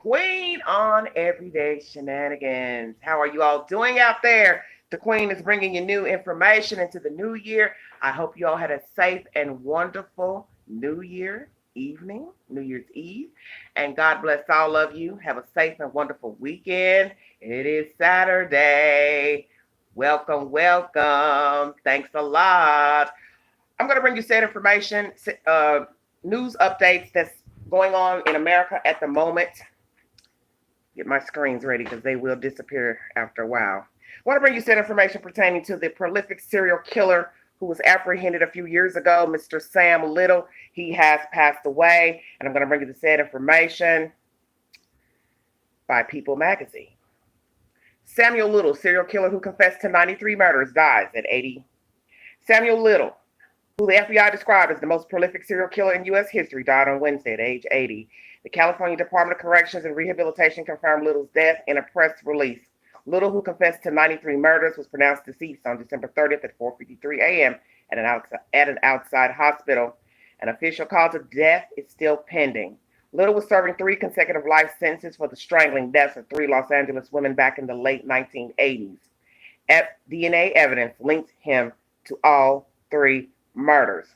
Queen on Everyday Shenanigans. How are you all doing out there? The Queen is bringing you new information into the new year. I hope you all had a safe and wonderful New Year evening, New Year's Eve. And God bless all of you. Have a safe and wonderful weekend. It is Saturday. Welcome, welcome. Thanks a lot. I'm going to bring you sad information, news updates that's going on in America at the moment. Get my screens ready because they will disappear after a while. I want to bring you some information pertaining to the prolific serial killer who was apprehended a few years ago, Mr. Sam Little. He has passed away, and I'm going to bring you the sad information by People magazine. Samuel Little, serial killer who confessed to 93 murders, dies at 80. Samuel Little, who the FBI described as the most prolific serial killer in U.S. history, died on Wednesday at age 80. The California Department of Corrections and Rehabilitation confirmed Little's death in a press release. Little, who confessed to 93 murders, was pronounced deceased on December 30th at 4:53 a.m. at an outside hospital. An official cause of death is still pending. Little was serving 3 consecutive life sentences for the strangling deaths of 3 Los Angeles women back in the late 1980s. DNA evidence linked him to all 3 murders.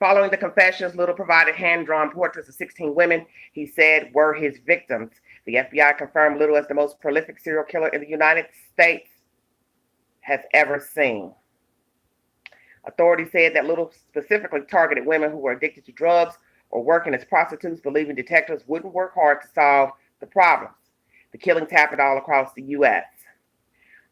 Following the confessions, Little provided hand-drawn portraits of 16 women he said were his victims. The FBI confirmed Little as the most prolific serial killer in the United States has ever seen. Authorities said that Little specifically targeted women who were addicted to drugs or working as prostitutes, believing detectives wouldn't work hard to solve the problems. The killings happened all across the U.S.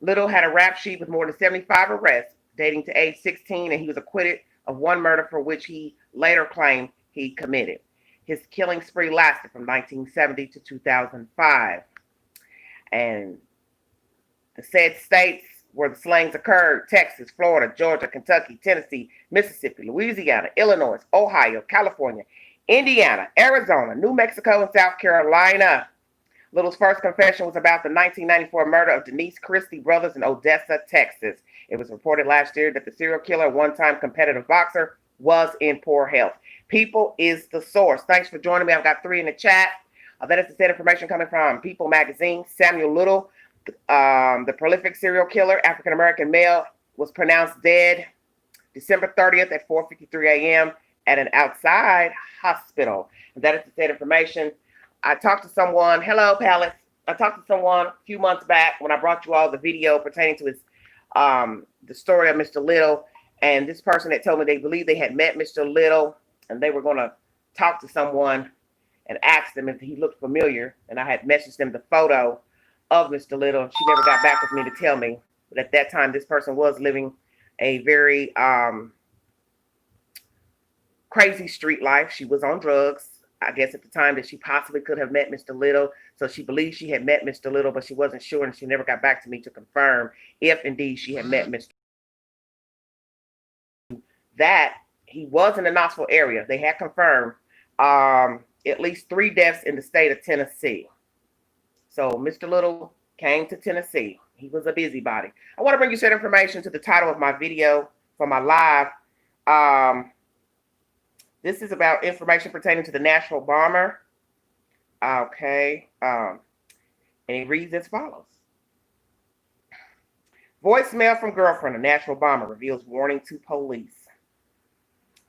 Little had a rap sheet with more than 75 arrests dating to age 16, and he was acquitted of 1 murder for which he later claimed he committed. His killing spree lasted from 1970 to 2005. And the said states where the slayings occurred: Texas, Florida, Georgia, Kentucky, Tennessee, Mississippi, Louisiana, Illinois, Ohio, California, Indiana, Arizona, New Mexico, and South Carolina. Little's first confession was about the 1994 murder of Denise Christie brothers in Odessa, Texas. It was reported last year that the serial killer, one-time competitive boxer, was in poor health. People is the source. Thanks for joining me. I've got 3 in the chat. That is the said information coming from People magazine. Samuel Little, the prolific serial killer, African-American male, was pronounced dead December 30th at 4:53 a.m. at an outside hospital. That is the said information. I talked to someone, hello, Palace. I talked to someone a few months back when I brought you all the video pertaining to his, the story of Mr. Little. And this person had told me they believed they had met Mr. Little and they were going to talk to someone and ask them if he looked familiar. And I had messaged them the photo of Mr. Little. She never got back with me to tell me. But at that time, this person was living a very crazy street life. She was on drugs, I guess, at the time that she possibly could have met Mr. Little. So she believed she had met Mr. Little, but she wasn't sure, and she never got back to me to confirm if indeed she had met Mr. That he was in the Knoxville area. They had confirmed at least 3 deaths in the state of Tennessee. So Mr. Little came to Tennessee. He was a busybody. I want to bring you some information to the title of my video for my live. This is about information pertaining to the Nashville bomber. Okay. And it reads as follows. Voicemail from girlfriend of Nashville bomber reveals warning to police.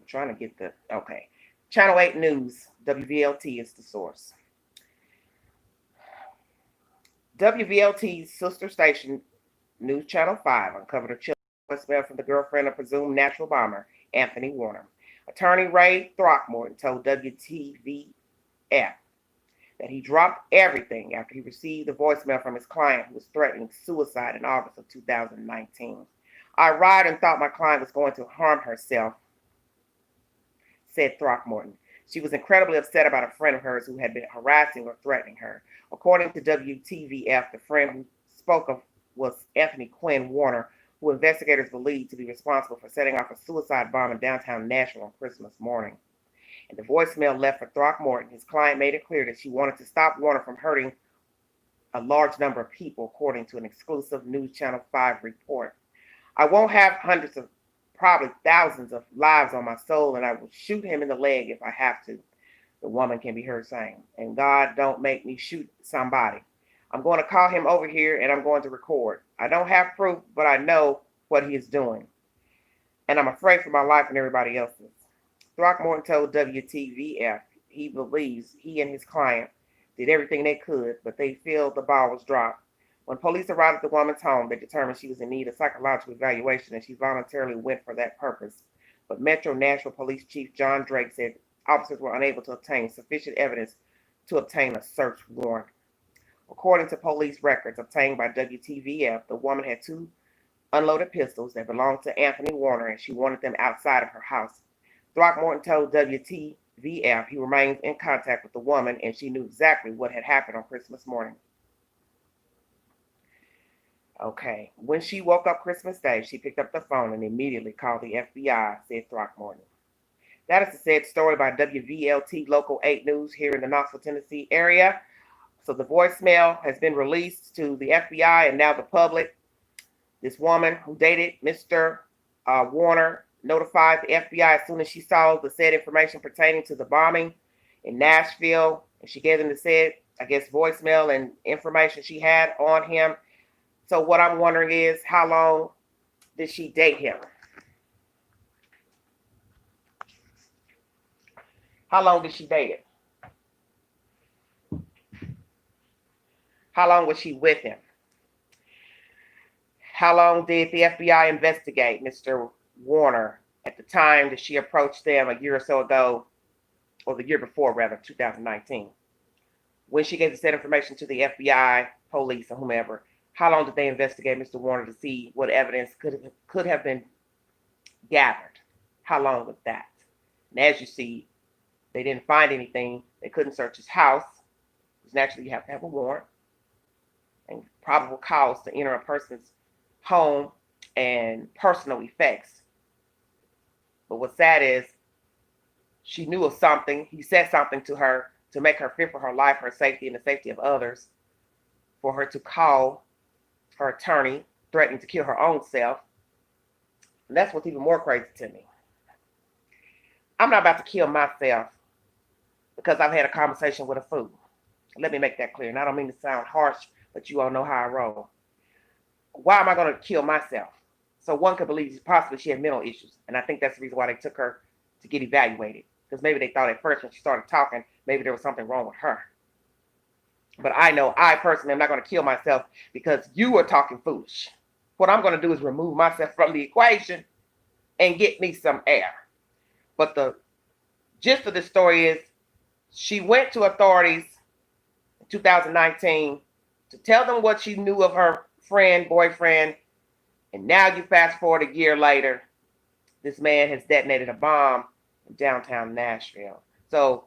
I'm trying to get the, okay. Channel 8 News, WVLT is the source. WVLT's sister station, News Channel 5, uncovered a chilling voicemail from the girlfriend of presumed Nashville bomber, Anthony Warner. Attorney Ray Throckmorton told WTVF that he dropped everything after he received a voicemail from his client who was threatening suicide in August of 2019. I arrived and thought my client was going to harm herself, said Throckmorton. She was incredibly upset about a friend of hers who had been harassing or threatening her. According to WTVF, the friend who spoke of was Anthony Quinn Warner, who investigators believe to be responsible for setting off a suicide bomb in downtown Nashville on Christmas morning. In the voicemail left for Throckmorton, his client made it clear that she wanted to stop Warner from hurting a large number of people, according to an exclusive News Channel 5 report. I won't have hundreds of, probably thousands of lives on my soul, and I will shoot him in the leg if I have to. The woman can be heard saying, and God don't make me shoot somebody. I'm going to call him over here and I'm going to record. I don't have proof, but I know what he is doing. And I'm afraid for my life and everybody else's. Throckmorton told WTVF he believes he and his client did everything they could, but they feel the ball was dropped. When police arrived at the woman's home, they determined she was in need of psychological evaluation and she voluntarily went for that purpose. But Metro Nashville Police Chief John Drake said officers were unable to obtain sufficient evidence to obtain a search warrant. According to police records obtained by WTVF, the woman had two unloaded pistols that belonged to Anthony Warner, and she wanted them outside of her house. Throckmorton told WTVF he remains in contact with the woman, and she knew exactly what had happened on Christmas morning. Okay, when she woke up Christmas Day, she picked up the phone and immediately called the FBI, said Throckmorton. That is the said story by WVLT Local 8 News here in the Knoxville, Tennessee area. So the voicemail has been released to the FBI and now the public. This woman who dated Mr. Warner notified the FBI as soon as she saw the said information pertaining to the bombing in Nashville. And she gave them the said, I guess, voicemail and information she had on him. So what I'm wondering is, how long did she date him? How long did she date him? How long was she with him? How long did the FBI investigate Mr. Warner at the time that she approached them a year or so ago, or the year before, rather, 2019? When she gave the said information to the FBI, police, or whomever, how long did they investigate Mr. Warner to see what evidence could have been gathered? How long was that? And as you see, they didn't find anything. They couldn't search his house, because naturally you have to have a warrant and probable cause to enter a person's home and personal effects. But what's sad is she knew of something. He said something to her to make her fear for her life, her safety, and the safety of others, for her to call her attorney, threatening to kill her own self. And that's what's even more crazy to me. I'm not about to kill myself because I've had a conversation with a fool. Let me make that clear. And I don't mean to sound harsh, but you all know how I roll. Why am I going to kill myself? So one could believe possibly she had mental issues. And I think that's the reason why they took her to get evaluated. Because maybe they thought at first when she started talking, maybe there was something wrong with her. But I know I personally am not going to kill myself because you are talking foolish. What I'm going to do is remove myself from the equation and get me some air. But the gist of the story is she went to authorities in 2019 to tell them what she knew of her friend, boyfriend, and now you fast forward a year later, this man has detonated a bomb in downtown Nashville. So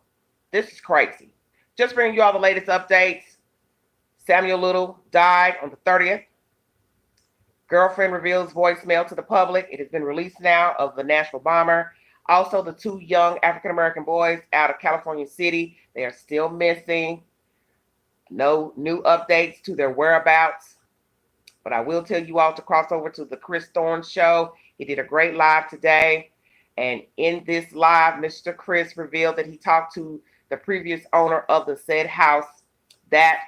this is crazy. Just bringing you all the latest updates. Samuel Little died on the 30th. Girlfriend reveals voicemail to the public. It has been released now of the Nashville bomber. Also, the two young African-American boys out of California City, they are still missing. No new updates to their whereabouts. But I will tell you all to cross over to the Chris Thorne show. He did a great live today. And in this live, Mr. Chris revealed that he talked to the previous owner of the said house that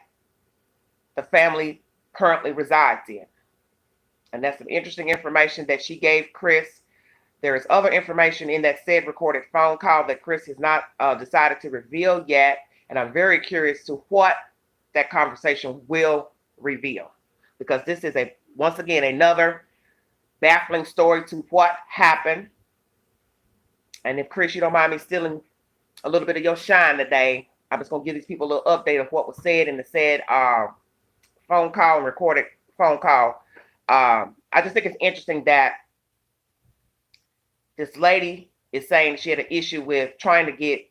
the family currently resides in. And that's some interesting information that she gave Chris. There is other information in that said recorded phone call that Chris has not decided to reveal yet. And I'm very curious to what that conversation will reveal. Because this is, once again, another baffling story to what happened. And if, Chris, you don't mind me stealing a little bit of your shine today, I'm just going to give these people a little update of what was said in the said phone call and recorded phone call. I just think it's interesting that this lady is saying she had an issue with trying to get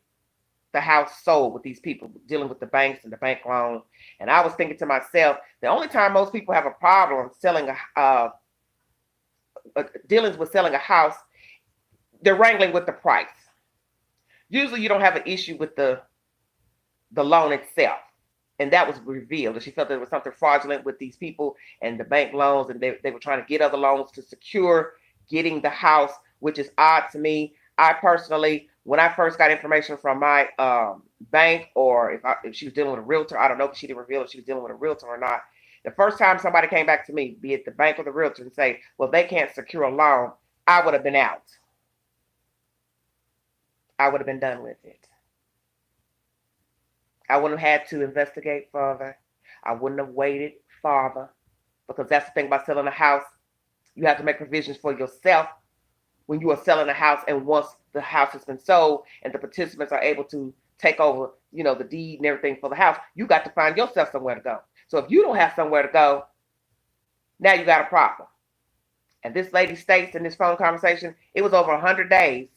the house sold with these people dealing with the banks and the bank loan. And I was thinking to myself, the only time most people have a problem selling dealings with selling a house, they're wrangling with the price. Usually you don't have an issue with the loan itself. And that was revealed. And she felt there was something fraudulent with these people and the bank loans, and they were trying to get other loans to secure getting the house, which is odd to me. I personally when I first got information from my bank, or if she was dealing with a realtor, I don't know if she didn't reveal if she was dealing with a realtor or not. The first time somebody came back to me, be it the bank or the realtor, and say, well, they can't secure a loan, I would have been out. I would have been done with it. I wouldn't have had to investigate further. I wouldn't have waited farther, because that's the thing about selling a house. You have to make provisions for yourself when you are selling a house, and once the house has been sold and the participants are able to take over, the deed and everything for the house, you got to find yourself somewhere to go. So if you don't have somewhere to go, now you got a problem. And this lady states in this phone conversation, it was over 100 days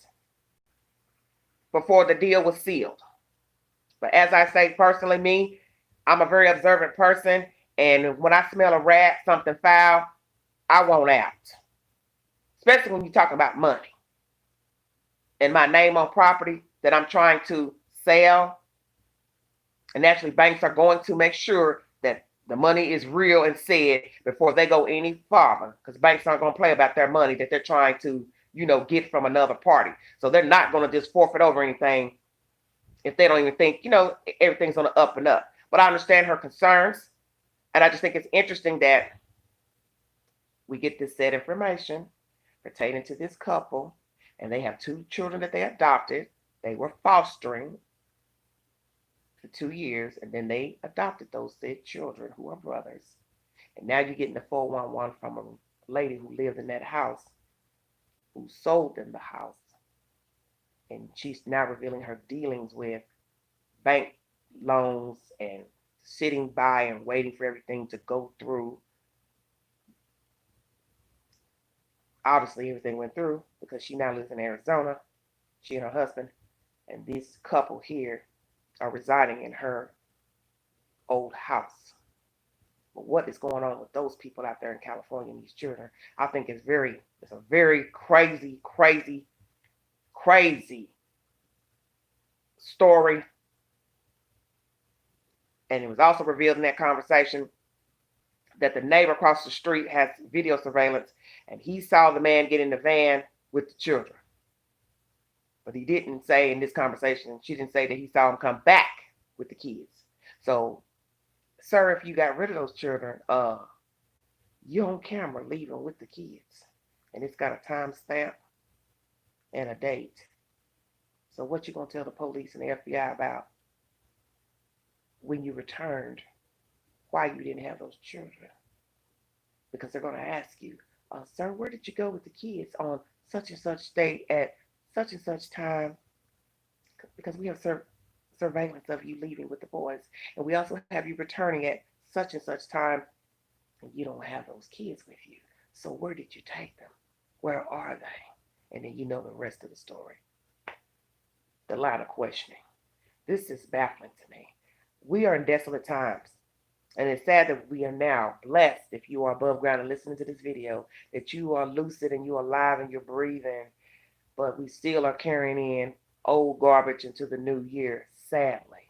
before the deal was sealed. But as I say, personally, me, I'm a very observant person. And when I smell a rat, something foul, I want out. Especially when you're talking about money and my name on property that I'm trying to sell. And actually, banks are going to make sure that the money is real and said before they go any farther, because banks aren't going to play about their money that they're trying to, get from another party. So they're not going to just forfeit over anything if they don't even think, everything's on the up and up. But I understand her concerns. And I just think it's interesting that we get this said information pertaining to this couple. And they have 2 children that they adopted. They were fostering for 2 years. And then they adopted those said children who are brothers. And now you're getting the 411 from a lady who lived in that house, who sold them the house. And she's now revealing her dealings with bank loans and sitting by and waiting for everything to go through. Obviously, everything went through because she now lives in Arizona. She and her husband, and this couple here are residing in her old house. But what is going on with those people out there in California and these children? I think it's a very crazy story. And it was also revealed in that conversation that the neighbor across the street has video surveillance, and he saw the man get in the van with the children. But he didn't say in this conversation, she didn't say that he saw him come back with the kids. So, sir, if you got rid of those children, you're on camera leaving with the kids. And it's got a time stamp and a date. So what you gonna tell the police and the FBI about when you returned, why you didn't have those children? Because they're gonna ask you, sir, where did you go with the kids on such and such date at such and such time? Because we have surveillance of you leaving with the boys, and we also have you returning at such and such time, and you don't have those kids with you. So where did you take them? Where are they? And then you know the rest of the story. The line of questioning. This is baffling to me. We are in desolate times. And it's sad that we are now blessed, if you are above ground and listening to this video, that you are lucid and you're alive and you're breathing. But we still are carrying in old garbage into the new year, sadly.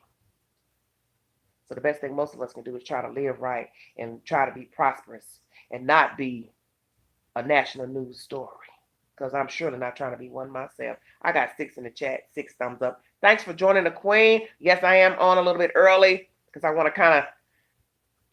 So the best thing most of us can do is try to live right and try to be prosperous and not be a national news story. Because I'm surely not trying to be one myself. I got 6 in the chat, 6 thumbs up. Thanks for joining the Queen. Yes, I am on a little bit early because I want to kind of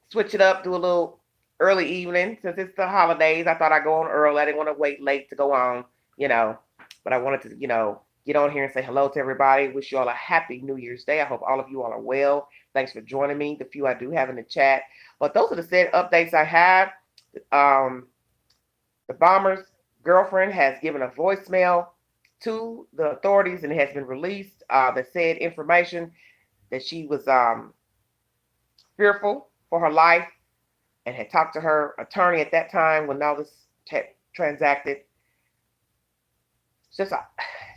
switch it up, do a little early evening. Since it's the holidays, I thought I'd go on early. I didn't want to wait late to go on, But I wanted to, get on here and say hello to everybody. Wish you all a happy New Year's Day. I hope all of you all are well. Thanks for joining me, the few I do have in the chat. But those are the said updates I have. The bomber's girlfriend has given a voicemail to the authorities, and it has been released. That said information that she was fearful for her life and had talked to her attorney at that time when all this transacted. It's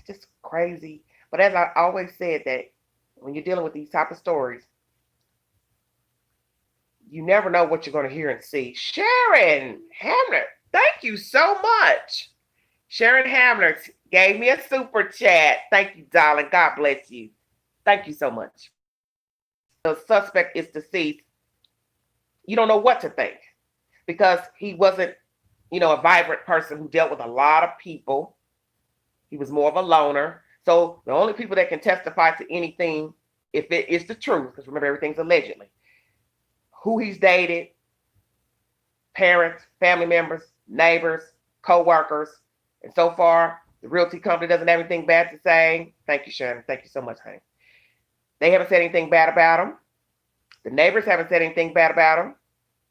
just crazy. But as I always said, that when you're dealing with these type of stories, you never know what you're going to hear and see. Sharon Hamner, thank you so much. Sharon Hamner gave me a super chat. Thank you, darling. God bless you. Thank you so much. The suspect is deceased. You don't know what to think because he wasn't, a vibrant person who dealt with a lot of people. He was more of a loner. So the only people that can testify to anything, if it is the truth, because remember everything's allegedly, who he's dated, parents, family members, neighbors, co-workers, and so far the realty company doesn't have anything bad to say. Thank you, Sharon. Thank you so much, honey. They haven't said anything bad about him. The neighbors haven't said anything bad about him.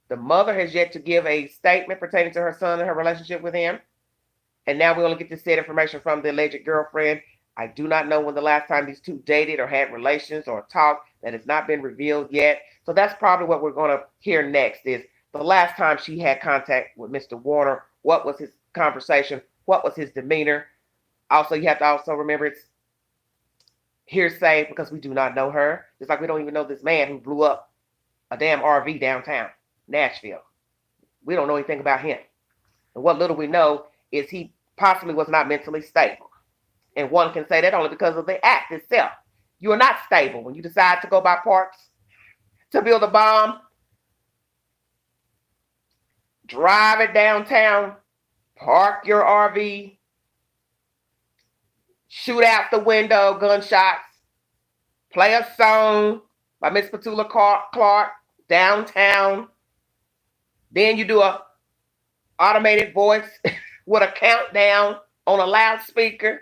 The mother has yet to give a statement pertaining to her son and her relationship with him. And now we only get to said information from the alleged girlfriend. I do not know when the last time these two dated or had relations or talked. That has not been revealed yet. So that's probably what we're going to hear next is the last time she had contact with Mr. Warner. What was his conversation? What was his demeanor? Also, you have to also remember it's hearsay because we do not know her. Just like we don't even know this man who blew up a damn RV downtown Nashville. We don't know anything about him. And what little we know is he possibly was not mentally stable. And one can say that only because of the act itself. You are not stable when you decide to go buy parts to build a bomb, drive it downtown, park your RV, shoot out the window, gunshots, play a song by Miss Petula Clark downtown. Then you do a automated voice with a countdown on a loudspeaker,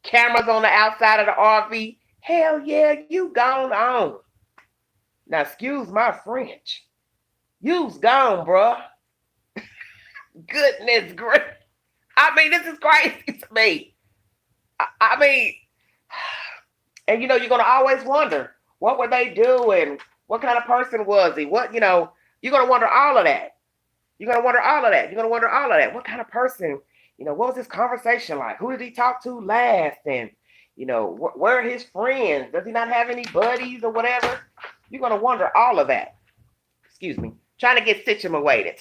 cameras on the outside of the RV. Hell yeah, you gone on. Now, excuse my French. You's gone, bruh. Goodness gracious. I mean, this is crazy to me. I mean, and you know, you're going to always wonder, what were they doing? What kind of person was he? What, you know, you're going to wonder all of that. You're going to wonder all of that. You're going to wonder all of that. What kind of person, you know, what was his conversation like? Who did he talk to last? And, you know, where are his friends? Does he not have any buddies or whatever? You're going to wonder all of that. Excuse me. Trying to get situated.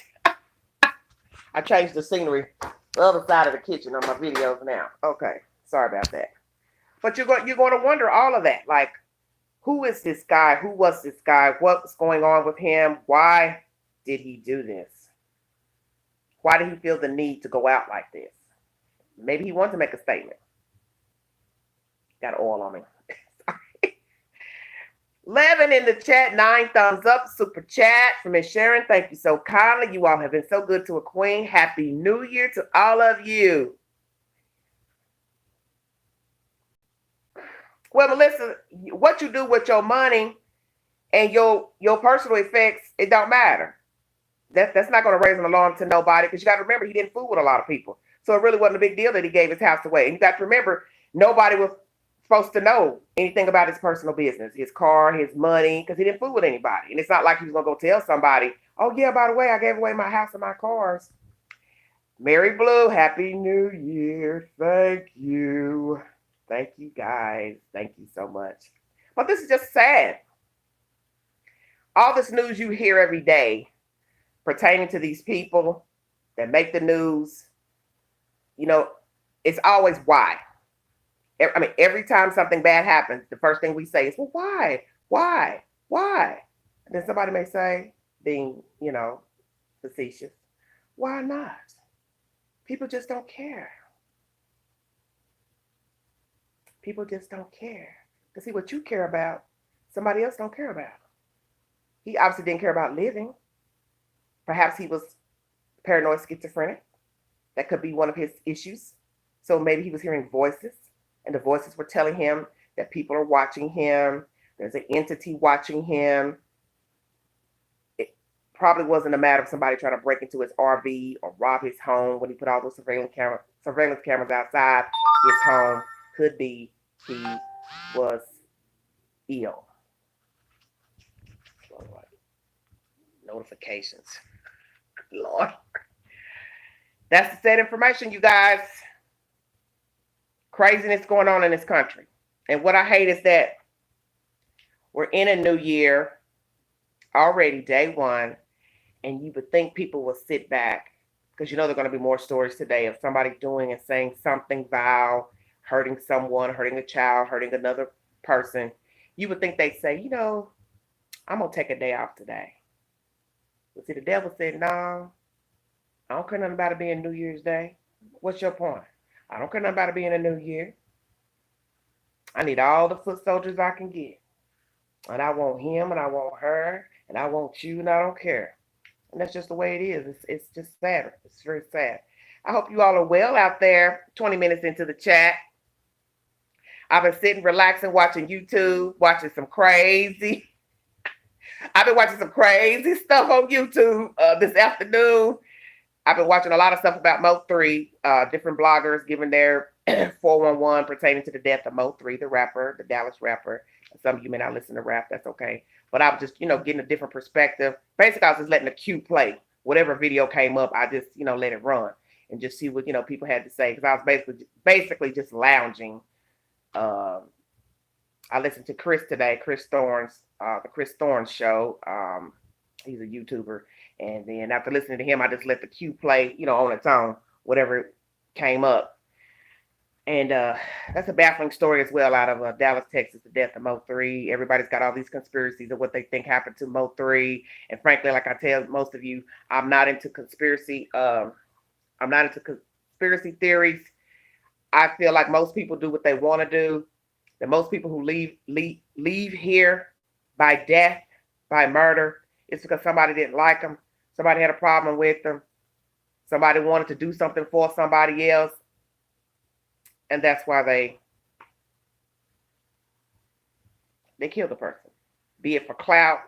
I changed the scenery, the other side of the kitchen on my videos now. Okay. Sorry about that. But you're going to wonder all of that. Like, who is this guy? Who was this guy? What's going on with him? Why did he do this? Why did he feel the need to go out like this? Maybe he wanted to make a statement. Got oil on me. Levin in the chat, 9 thumbs up, super chat from Miss Sharon. Thank you so kindly. You all have been so good to a queen. Happy New Year to all of you. Well, Melissa, what you do with your money and your personal effects, it don't matter. That's not going to raise an alarm to nobody because you got to remember he didn't fool with a lot of people. So it really wasn't a big deal that he gave his house away. And you got to remember, nobody was supposed to know anything about his personal business, his car, his money, because he didn't fool with anybody. And it's not like he was going to go tell somebody, oh, yeah, by the way, I gave away my house and my cars. Mary Blue, Happy New Year. Thank you. Thank you, guys. Thank you so much. But this is just sad. All this news you hear every day pertaining to these people that make the news, you know, it's always why. I mean, every time something bad happens, the first thing we say is, well, why? Why? Why? And then somebody may say, being, you know, facetious, why not? People just don't care. People just don't care. To see what you care about, somebody else don't care about. He obviously didn't care about living. Perhaps he was paranoid schizophrenic. That could be one of his issues. So maybe he was hearing voices, and the voices were telling him that people are watching him. There's an entity watching him. It probably wasn't a matter of somebody trying to break into his RV or rob his home when he put all those surveillance cameras outside his home. Could be he was ill. Notifications. Lord. That's the sad information, you guys. Craziness going on in this country. And what I hate is that we're in a new year already, day one, and you would think people will sit back because you know there are going to be more stories today of somebody doing and saying something vile, hurting someone, hurting a child, hurting another person. You would think they'd say, you know, I'm going to take a day off today. But see, the devil said, no, I don't care nothing about it being New Year's Day. What's your point? I don't care nothing about it being a new year. I need all the foot soldiers I can get. And I want him and I want her and I want you and I don't care. And that's just the way it is. It's just sad. It's very sad. I hope you all are well out there. 20 minutes into the chat. I've been sitting, relaxing, watching YouTube, watching some crazy. I've been watching some crazy stuff on YouTube this afternoon. I've been watching a lot of stuff about Mo3, different bloggers giving their 411 pertaining to the death of Mo3, the rapper, the Dallas rapper. Some of you may not listen to rap, that's okay. But I was just, getting a different perspective. Basically, I was just letting the queue play. Whatever video came up, I just, let it run and just see what, people had to say. Because I was basically just lounging. I listened to Chris today, Chris Thorne's, the Chris Thorne show. He's a YouTuber. And then after listening to him, I just let the queue play, on its own, whatever came up. And that's a baffling story as well out of Dallas, Texas, the death of Mo3. Everybody's got all these conspiracies of what they think happened to Mo3. And frankly, like I tell most of you, I'm not into conspiracy. I'm not into conspiracy theories. I feel like most people do what they want to do. That most people who leave here by death, by murder, it's because somebody didn't like them. Somebody had a problem with them. Somebody wanted to do something for somebody else. And that's why they kill the person. Be it for clout,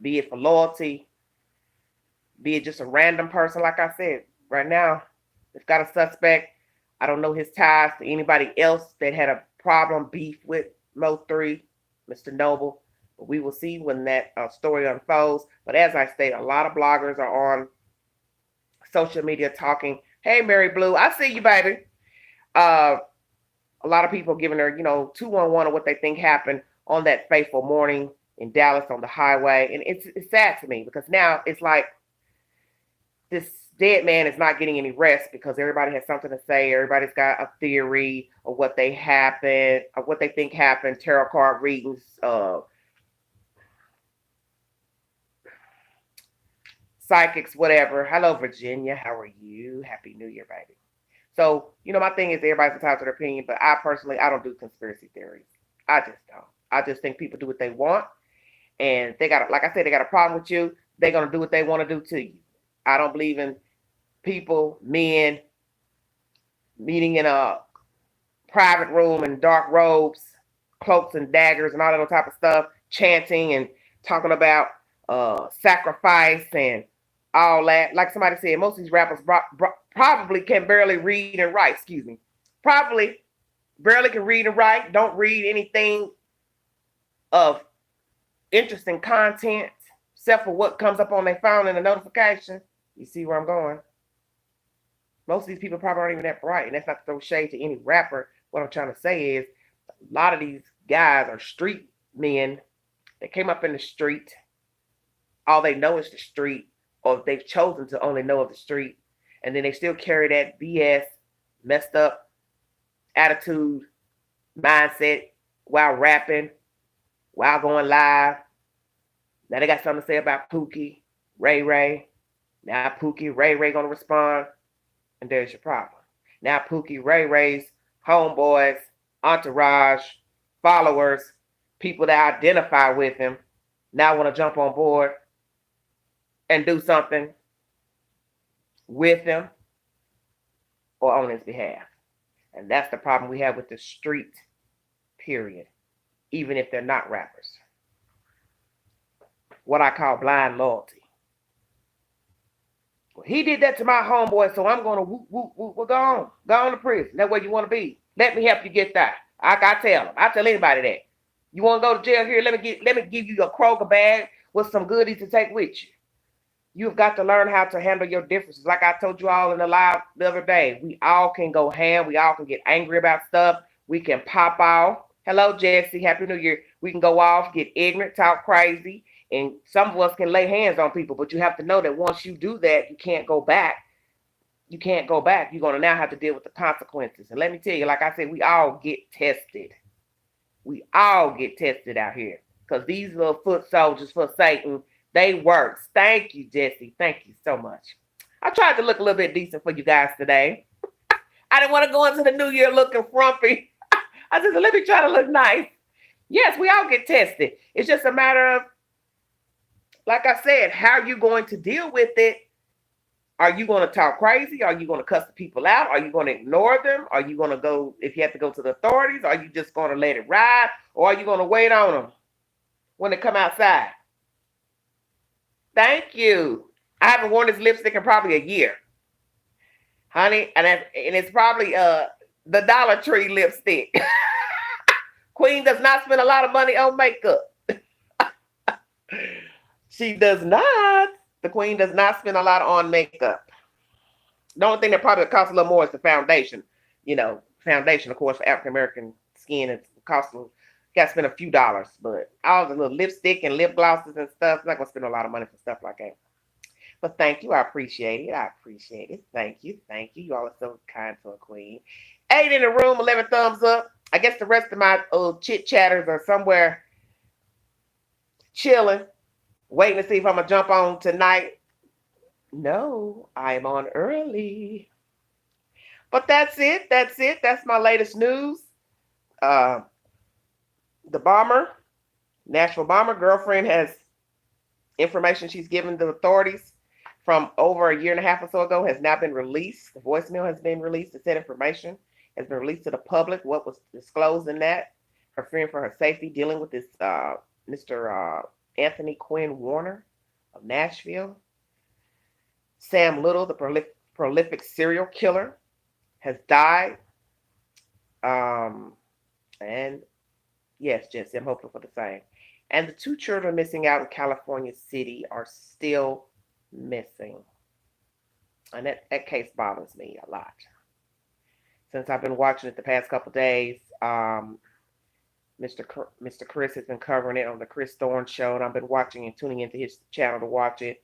be it for loyalty, be it just a random person. Like I said, right now, they've got a suspect. I don't know his ties to anybody else that had a problem, beef with Mo3, Mr. Noble. But we will see when that story unfolds. But as I stated, a lot of bloggers are on social media talking. Hey, Mary Blue, I see you, baby. A lot of people giving their, 211 of what they think happened on that fateful morning in Dallas on the highway. And it's sad to me because now it's like this dead man is not getting any rest because everybody has something to say. Everybody's got a theory of what they think happened, tarot card readings, psychics, whatever. Hello, Virginia. How are you? Happy New Year, baby. So, my thing is everybody's entitled to their opinion, but I don't do conspiracy theories. I just don't. I just think people do what they want. And they got a problem with you. They're going to do what they want to do to you. I don't believe in people, men, meeting in a private room in dark robes, cloaks and daggers and all that type of stuff, chanting and talking about sacrifice and all that. Like somebody said, most of these rappers probably can barely read and write. Probably barely can read and write. Don't read anything of interesting content except for what comes up on their phone in the notification. You see where I'm going? Most of these people probably aren't even that bright. And that's not to throw shade to any rapper. What I'm trying to say is a lot of these guys are street men. They came up in the street. All they know is the street, or they've chosen to only know of the street. And then they still carry that BS, messed up attitude, mindset while rapping, while going live. Now they got something to say about Pookie, Ray Ray. Now Pookie, Ray Ray gonna respond, and there's your problem. Now Pookie, Ray Ray's homeboys, entourage, followers, people that identify with him, now want to jump on board and do something with him or on his behalf. And that's the problem we have with the street, period, even if they're not rappers. What I call blind loyalty. Well, he did that to my homeboy, so I'm going to whoop, whoop, whoop. Well, go on to prison. That's where you want to be. Let me help you get that. I tell him. I tell anybody that. You want to go to jail here? Let me give you a Kroger bag with some goodies to take with you. You've got to learn how to handle your differences. Like I told you all in the live the other day, we all can go ham. We all can get angry about stuff. We can pop off. Hello, Jesse. Happy New Year. We can go off, get ignorant, talk crazy. And some of us can lay hands on people. But you have to know that once you do that, you can't go back. You can't go back. You're going to now have to deal with the consequences. And let me tell you, like I said, we all get tested. We all get tested out here. Because these little foot soldiers for Satan, they work. Thank you, Jesse. Thank you so much. I tried to look a little bit decent for you guys today. I didn't want to go into the new year looking frumpy. I said, so let me try to look nice. Yes, we all get tested. It's just a matter of, like I said, how are you going to deal with it? Are you going to talk crazy? Are you going to cuss the people out? Are you going to ignore them? Are you going to go, if you have to go to the authorities, are you just going to let it ride? Or are you going to wait on them when they come outside? Thank you. I haven't worn this lipstick in probably a year, honey, and it's probably the Dollar Tree lipstick. Queen does not spend a lot of money on makeup. She does not. The Queen does not spend a lot on makeup. The only thing that probably costs a little more is the foundation. You know, foundation, of course, for African American skin, it costs you got to spend a few dollars. But all the little lipstick and lip glosses and stuff, I'm not gonna spend a lot of money for stuff like that. But thank you, I appreciate it. I appreciate it. Thank you, thank you. You all are so kind to a Queen. 8 in the room, 11 thumbs up. I guess the rest of my chit chatters are somewhere chilling, waiting to see if I'm gonna jump on tonight. No, I'm on early. But that's it. That's it. That's my latest news. The bomber, Nashville bomber girlfriend, has information she's given the authorities from over a year and a half or so ago has now been released. The voicemail has been released. The said information has been released to the public. What was disclosed in that? Her fearing for her safety, dealing with this Mr. Anthony Quinn Warner of Nashville. Sam Little, the prolific serial killer, has died. And yes, Jesse, I'm hoping for the same. And the 2 children missing out in California City are still missing. And that case bothers me a lot. Since I've been watching it the past couple of days, Mr. Chris has been covering it on the Chris Thorne show, and I've been watching and tuning into his channel to watch it.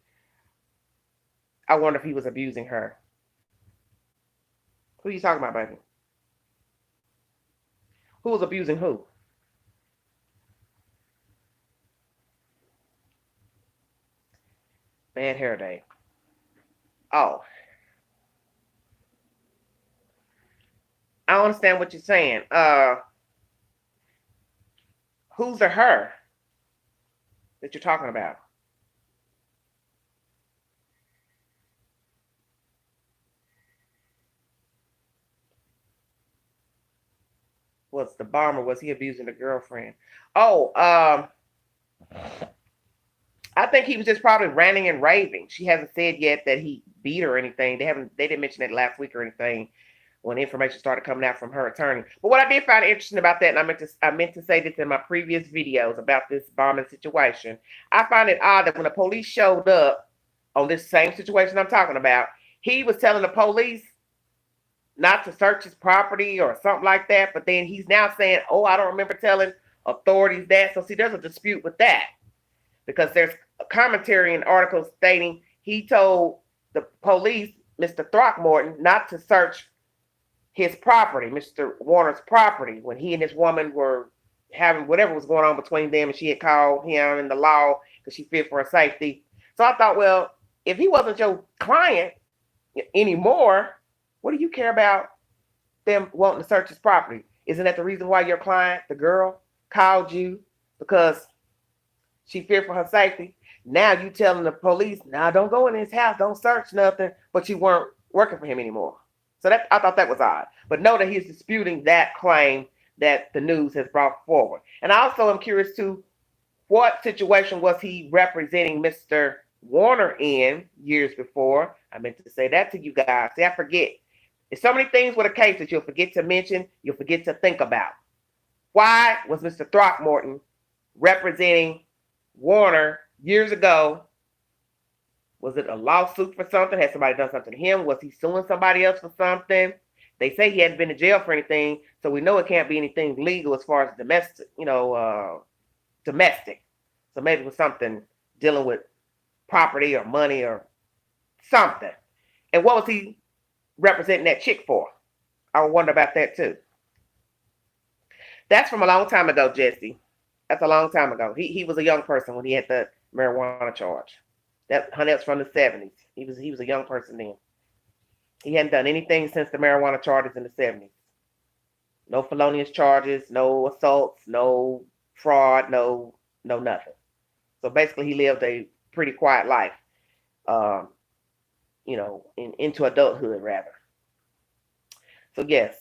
I wonder if he was abusing her. Who are you talking about, baby? Who was abusing who? Bad hair day. Oh. I don't understand what you're saying. Who's the her that you're talking about? Was the bomber, was he abusing the girlfriend? Oh, I think he was just probably ranting and raving. She hasn't said yet that he beat her or anything. They didn't mention that last week or anything when information started coming out from her attorney. But what I did find interesting about that, and I meant to say this in my previous videos about this bombing situation, I find it odd that when the police showed up on this same situation I'm talking about, he was telling the police not to search his property or something like that, but then he's now saying, oh, I don't remember telling authorities that. So see, there's a dispute with that, because there's a commentary and article stating he told the police, Mr. Throckmorton, not to search his property, Mr. Warner's property, when he and his woman were having whatever was going on between them, and she had called him in the law because she feared for her safety. So I thought, well, if he wasn't your client anymore, what do you care about them wanting to search his property? Isn't that the reason why your client, the girl, called you? Because she feared for her safety. Now you telling the police, nah, don't go in his house, don't search nothing, but you weren't working for him anymore. So that, I thought that was odd. But know that he's disputing that claim that the news has brought forward. And I also am curious to what situation was he representing Mr. Warner in years before? I meant to say that to you guys. See, I forget. There's so many things with a case that you'll forget to mention, you'll forget to think about. Why was Mr. Throckmorton representing Warner years ago? Was it a lawsuit for something? Had somebody done something to him? Was he suing somebody else for something? They say he hadn't been in jail for anything, so we know it can't be anything legal as far as domestic, domestic. So maybe it was something dealing with property or money or something. And what was he representing that chick for? I wonder about that too. That's from a long time ago, Jesse. That's a long time ago. He was a young person when he had the marijuana charge. That's from the 70s. He was a young person then. He hadn't done anything since the marijuana charges in the 70s. No felonious charges, no assaults, no fraud, no nothing. So basically, he lived a pretty quiet life, um, into adulthood rather. So yes,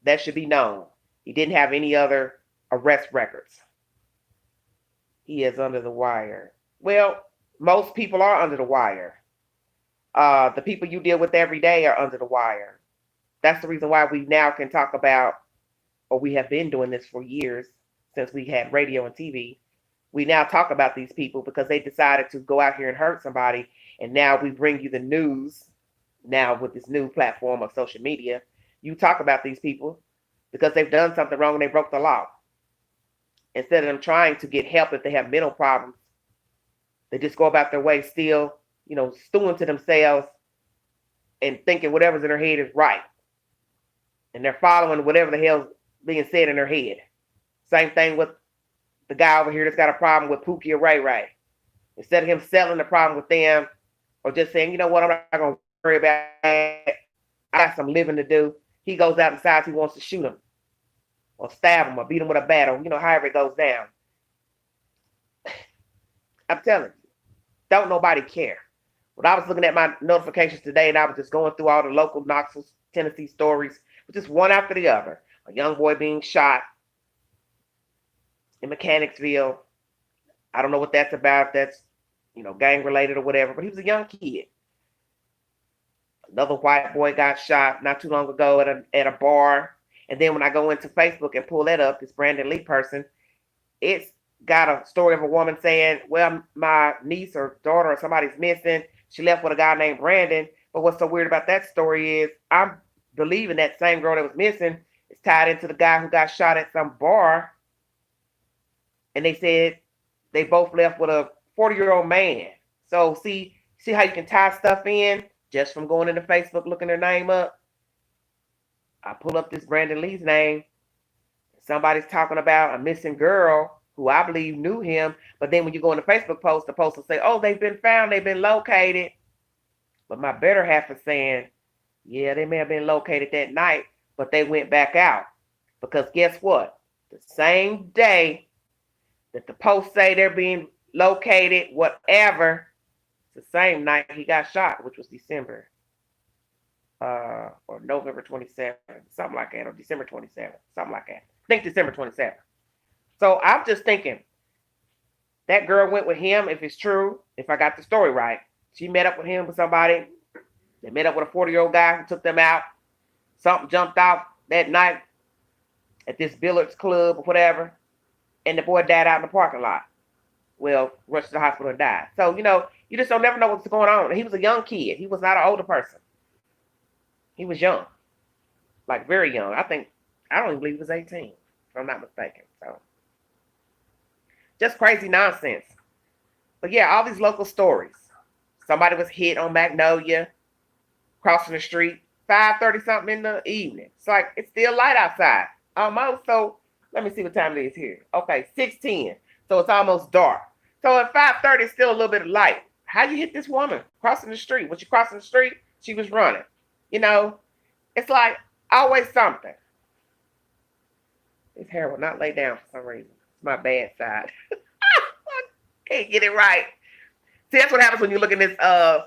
that should be known. He didn't have any other arrest records. He is under the wire. Well, most people are under the wire. The people you deal with every day are under the wire. That's the reason why we now can talk about, or we have been doing this for years since we had radio and TV. We now talk about these people because they decided to go out here and hurt somebody, and now we bring you the news. Now with this new platform of social media, you talk about these people because they've done something wrong and they broke the law. Instead of them trying to get help if they have mental problems, they just go about their way still, stewing to themselves and thinking whatever's in their head is right. And they're following whatever the hell's being said in their head. Same thing with the guy over here that's got a problem with Pookie or Ray Ray. Instead of him selling the problem with them or just saying, you know what, I'm not going to worry about it. I got some living to do. He goes out and decides he wants to shoot him or stab him or beat him with a bat or, however it goes down. I'm telling you, don't nobody care. When I was looking at my notifications today and I was just going through all the local Knoxville, Tennessee stories, just one after the other. A young boy being shot in Mechanicsville. I don't know what that's about. If that's, gang related or whatever, but he was a young kid. Another white boy got shot not too long ago at a bar. And then when I go into Facebook and pull that up, this Brandon Lee person, it's got a story of a woman saying, well, my niece or daughter or somebody's missing. She left with a guy named Brandon. But what's so weird about that story is I'm believing that same girl that was missing is tied into the guy who got shot at some bar. And they said they both left with a 40-year-old man. So see how you can tie stuff in just from going into Facebook, looking their name up. I pull up this Brandon Lee's name. Somebody's talking about a missing girl who I believe knew him. But then when you go in the Facebook post, the post will say, oh, they've been found, they've been located. But my better half is saying, yeah, they may have been located that night, but they went back out. Because guess what? The same day that the posts say they're being located, whatever, it's the same night he got shot, which was December or November 27th, something like that, or December 27th, something like that. I think December 27th. So I'm just thinking, that girl went with him, if it's true, if I got the story right. She met up with him with somebody. They met up with a 40-year-old guy who took them out. Something jumped out that night at this billiards club or whatever, and the boy died out in the parking lot. Well, rushed to the hospital and died. So, you just don't never know what's going on. He was a young kid. He was not an older person. He was young. Like, very young. I don't even believe he was 18, if I'm not mistaken. So, just crazy nonsense. But yeah, all these local stories. Somebody was hit on Magnolia, crossing the street, 5:30 something in the evening. It's like, it's still light outside. Almost. So, let me see what time it is here. Okay, 6:10. So, it's almost dark. So, at 5:30, it's still a little bit of light. How you hit this woman crossing the street? When she crossing the street, she was running. It's like always something. His hair will not lay down for some reason. It's my bad side. Can't get it right. See, that's what happens when you look in this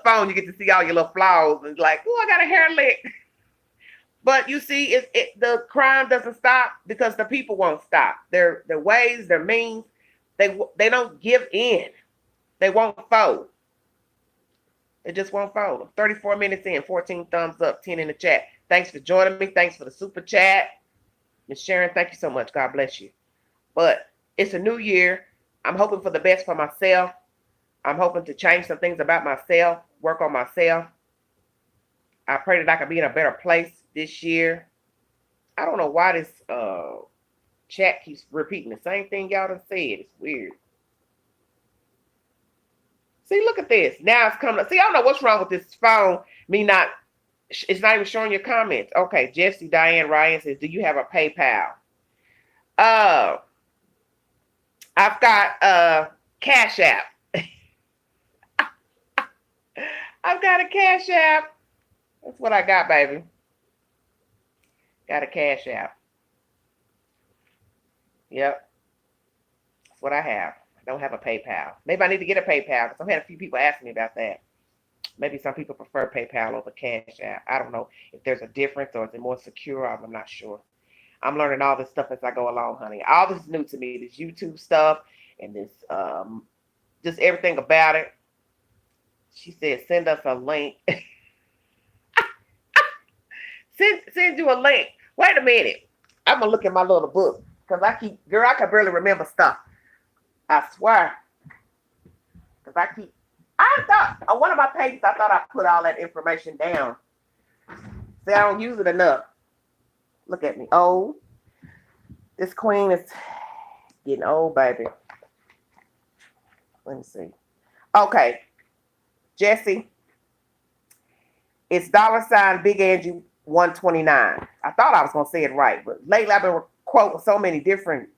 phone. You get to see all your little flaws and like, oh, I got a hair lick. But you see, the crime doesn't stop because the people won't stop. Their ways, their means, they don't give in. They won't fold. They just won't fold. I'm 34 minutes in, 14 thumbs up, 10 in the chat. Thanks for joining me. Thanks for the super chat. Miss Sharon, thank you so much. God bless you. But it's a new year. I'm hoping for the best for myself. I'm hoping to change some things about myself, work on myself. I pray that I can be in a better place this year. I don't know why this chat keeps repeating the same thing y'all done said. It's weird. See, look at this. Now it's coming up. See, I don't know what's wrong with this phone. It's not even showing your comments. Okay, Jesse Diane Ryan says, do you have a PayPal? I've got Cash App. I've got a Cash App. That's what I got, baby. Got a Cash App. Yep, that's what I have. I don't have a PayPal. Maybe I need to get a PayPal because I've had a few people asking me about that. Maybe some people prefer PayPal over Cash App. I don't know if there's a difference or is it more secure. I'm not sure. I'm learning all this stuff as I go along, honey. All this is new to me. This YouTube stuff and this just everything about it. She said, send us a link. send you a link. Wait a minute. I'm gonna look at my little book. Cause I can barely remember stuff. I swear. Cause I thought on one of my pages, I thought I put all that information down. See, I don't use it enough. Look at me. Old. This queen is getting old, baby. Let me see. Okay. Jesse. It's $ Big Angie 129. I thought I was going to say it right, but lately I've been quoting so many different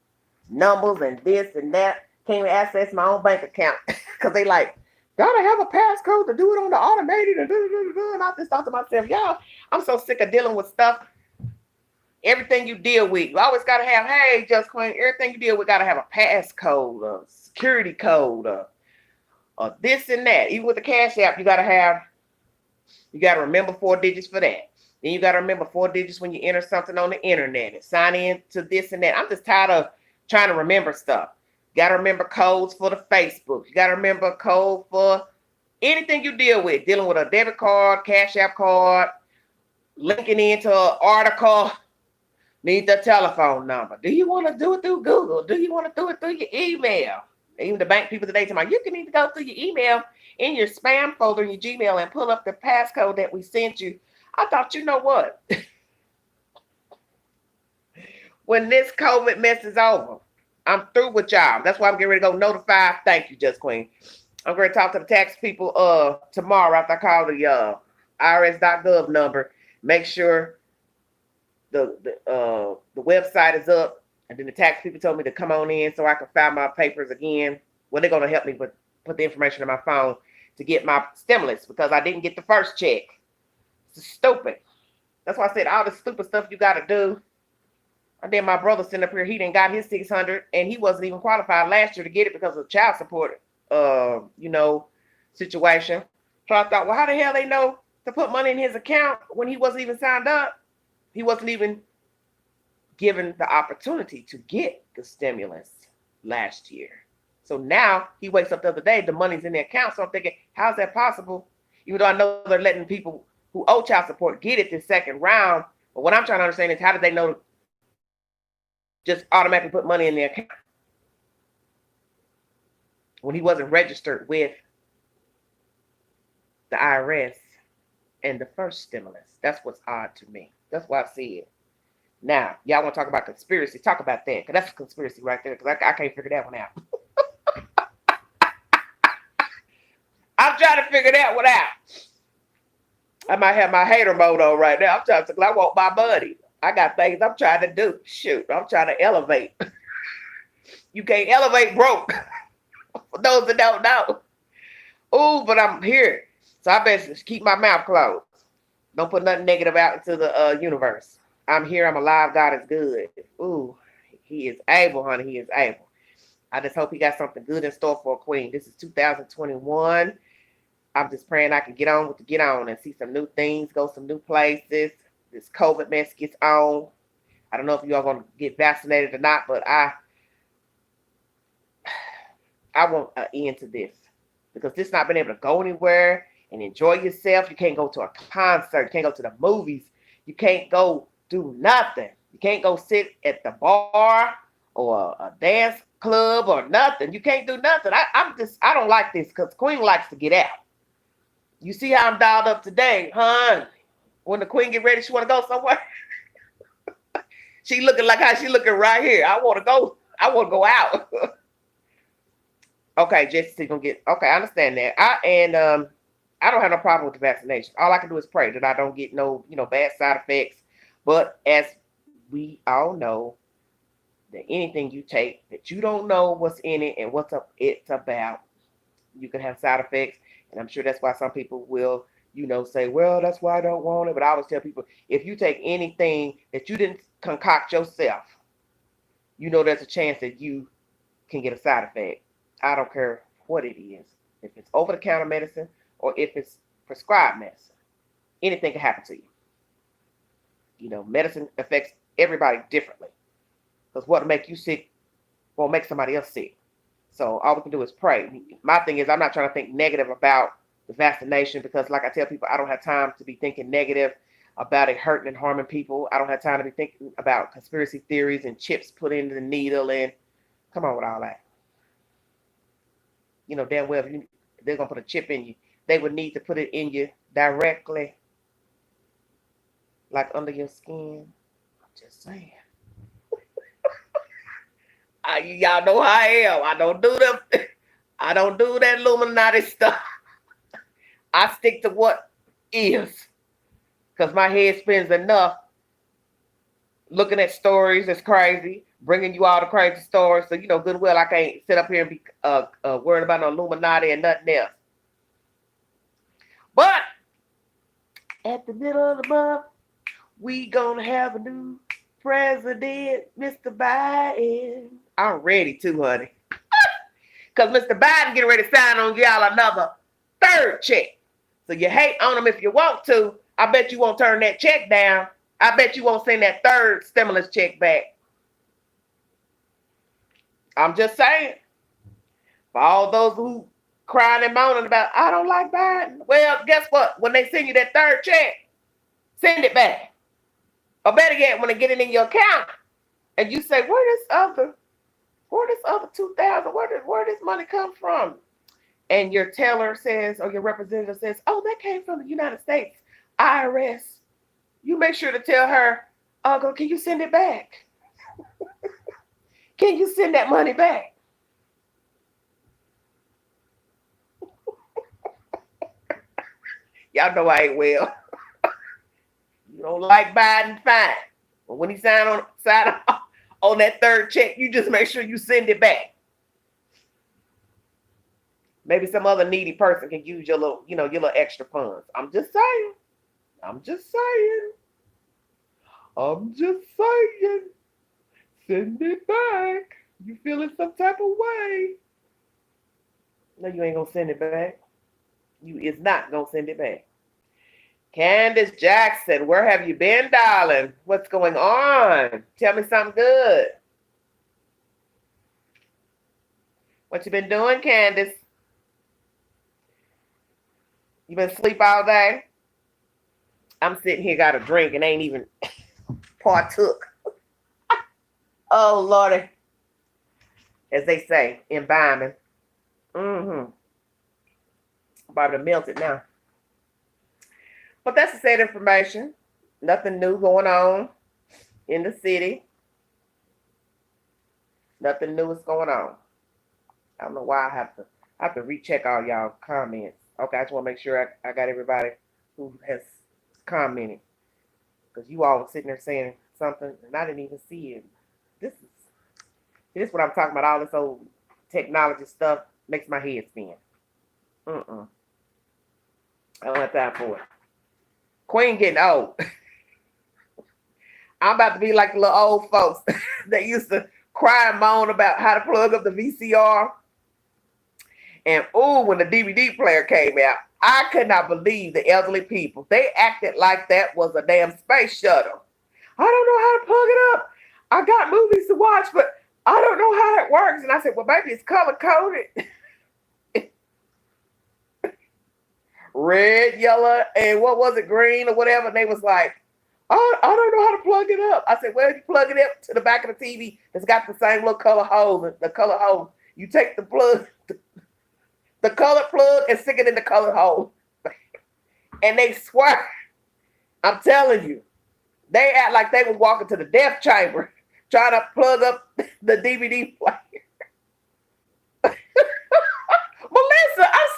numbers and this and that. Can't even access my own bank account because they like, gotta have a passcode to do it on the automated. And I just thought to myself, y'all, I'm so sick of dealing with stuff. Everything you deal with, you always got to have, hey, Just Queen, everything you deal with got to have a passcode, a security code, or this and that. Even with the Cash App, you got to remember 4 digits for that. Then you got to remember 4 digits when you enter something on the internet and sign in to this and that. I'm just tired of trying to remember stuff. You got to remember codes for the Facebook. You got to remember a code for anything you deal with, dealing with a debit card, Cash App card, linking into an article. Need the telephone number. Do you want to do it through Google? Do you want to do it through your email? Even the bank people today tell me, you can need to go through your email in your spam folder in your Gmail and pull up the passcode that we sent you. I thought, you know what? When this COVID mess is over, I'm through with y'all. That's why I'm getting ready to go notify. Thank you, Just Queen. I'm going to talk to the tax people tomorrow after I call the IRS.gov number. Make sure the website is up, and then the tax people told me to come on in so I can file my papers again. Well, they're going to help me put the information in my phone to get my stimulus because I didn't get the first check. It's stupid. That's why I said all the stupid stuff you got to do. And then my brother sitting up here, he didn't got his 600, and he wasn't even qualified last year to get it because of child support, situation. So I thought, well, how the hell they know to put money in his account when he wasn't even signed up? He wasn't even given the opportunity to get the stimulus last year. So now he wakes up the other day, the money's in the account. So I'm thinking, how's that possible? Even though I know they're letting people who owe child support get it this second round. But what I'm trying to understand is how did they know to just automatically put money in their account when he wasn't registered with the IRS and the first stimulus? That's what's odd to me. That's why I see it. Now, y'all want to talk about conspiracy? Talk about that, because that's a conspiracy right there, because I can't figure that one out. I'm trying to figure that one out. I might have my hater mode on right now. I'm trying to, I want my money. I got things I'm trying to do. Shoot, I'm trying to elevate. You can't elevate broke. For those that don't know. Ooh, but I'm here. So I better keep my mouth closed. Don't put nothing negative out into the universe. I'm here. I'm alive. God is good. Ooh, he is able, honey. He is able. I just hope he got something good in store for a queen. This is 2021. I'm just praying I can get on and see some new things, go some new places. This COVID mess gets on. I don't know if you all going to get vaccinated or not, but I want an end to this because this not been able to go anywhere and enjoy yourself. You can't go to a concert. You can't go to the movies. You can't go do nothing. You can't go sit at the bar or a dance club or nothing. You can't do nothing. I don't like this because Queen likes to get out. You see how I'm dialed up today, huh? When the Queen get ready, she want to go somewhere. She looking like how she looking right here. I want to go out. Okay, Jesse's gonna get. Okay, I understand that. I don't have no problem with the vaccination. All I can do is pray that I don't get no bad side effects. But as we all know, that anything you take that you don't know what's in it and it's about, you can have side effects. And I'm sure that's why some people will, say, well, that's why I don't want it. But I always tell people, if you take anything that you didn't concoct yourself, you know there's a chance that you can get a side effect. I don't care what it is. If it's over-the-counter medicine or if it's prescribed medicine, anything can happen to you. You know, medicine affects everybody differently. Because what will make you sick won't make somebody else sick. So all we can do is pray. My thing is, I'm not trying to think negative about the vaccination because, like I tell people, I don't have time to be thinking negative about it hurting and harming people. I don't have time to be thinking about conspiracy theories and chips put into the needle and come on with all that. You know damn well if they're gonna put a chip in you, they would need to put it in you directly, like under your skin. I'm just saying. Y'all know how I am. I don't do them. I don't do that Illuminati stuff. I stick to what is, because my head spins enough looking at stories that's crazy, bringing you all the crazy stories. So you know good and well I can't sit up here and be worried about no Illuminati and nothing else. But at the middle of the month, we gonna have a new president, Mr. Biden. I'm ready too, honey. Because Mr. Biden getting ready to sign on y'all another third check. So you hate on him if you want to. I bet you won't turn that check down. I bet you won't send that third stimulus check back. I'm just saying. For all those who crying and moaning about, I don't like Biden. Well, guess what? When they send you that third check, send it back. Or better yet, when they get it in your account, and you say, where this other 2,000, where this money come from? And your teller says, or your representative says, oh, that came from the United States IRS. You make sure to tell her, oh, can you send it back? Can you send that money back? Y'all know I ain't well. You don't like Biden, fine. But when he sign on that third check, you just make sure you send it back. Maybe some other needy person can use your little, your little extra funds. I'm just saying. Send it back. You feeling some type of way? No, you ain't gonna send it back. You is not gonna send it back. Candace Jackson, where have you been, darling? What's going on? Tell me something good. What you been doing, Candace? You been asleep all day? I'm sitting here, got a drink, and ain't even partook. Oh, Lordy. As they say, imbibing. I'm about to melt it now. But that's the sad information. Nothing new going on in the city. Nothing new is going on. I don't know why I have to recheck all y'all comments. Okay, I just want to make sure I got everybody who has commented. Because you all were sitting there saying something and I didn't even see it. This is what I'm talking about. All this old technology stuff makes my head spin. I don't have time for it. Queen getting old. I'm about to be like the little old folks that used to cry and moan about how to plug up the VCR. And when the DVD player came out, I could not believe the elderly people. They acted like that was a damn space shuttle. I don't know how to plug it up. I got movies to watch, but I don't know how it works. And I said, well, maybe it's color coded. Red, yellow, and what was it, green or whatever. And they was like, I don't know how to plug it up. I said, well, you plug it up to the back of the TV that's got the same little color hole. The color hole. You take the plug, the color plug, and stick it in the color hole. And they swear, I'm telling you, they act like they was walking to the death chamber trying to plug up the DVD player. Melissa, I'm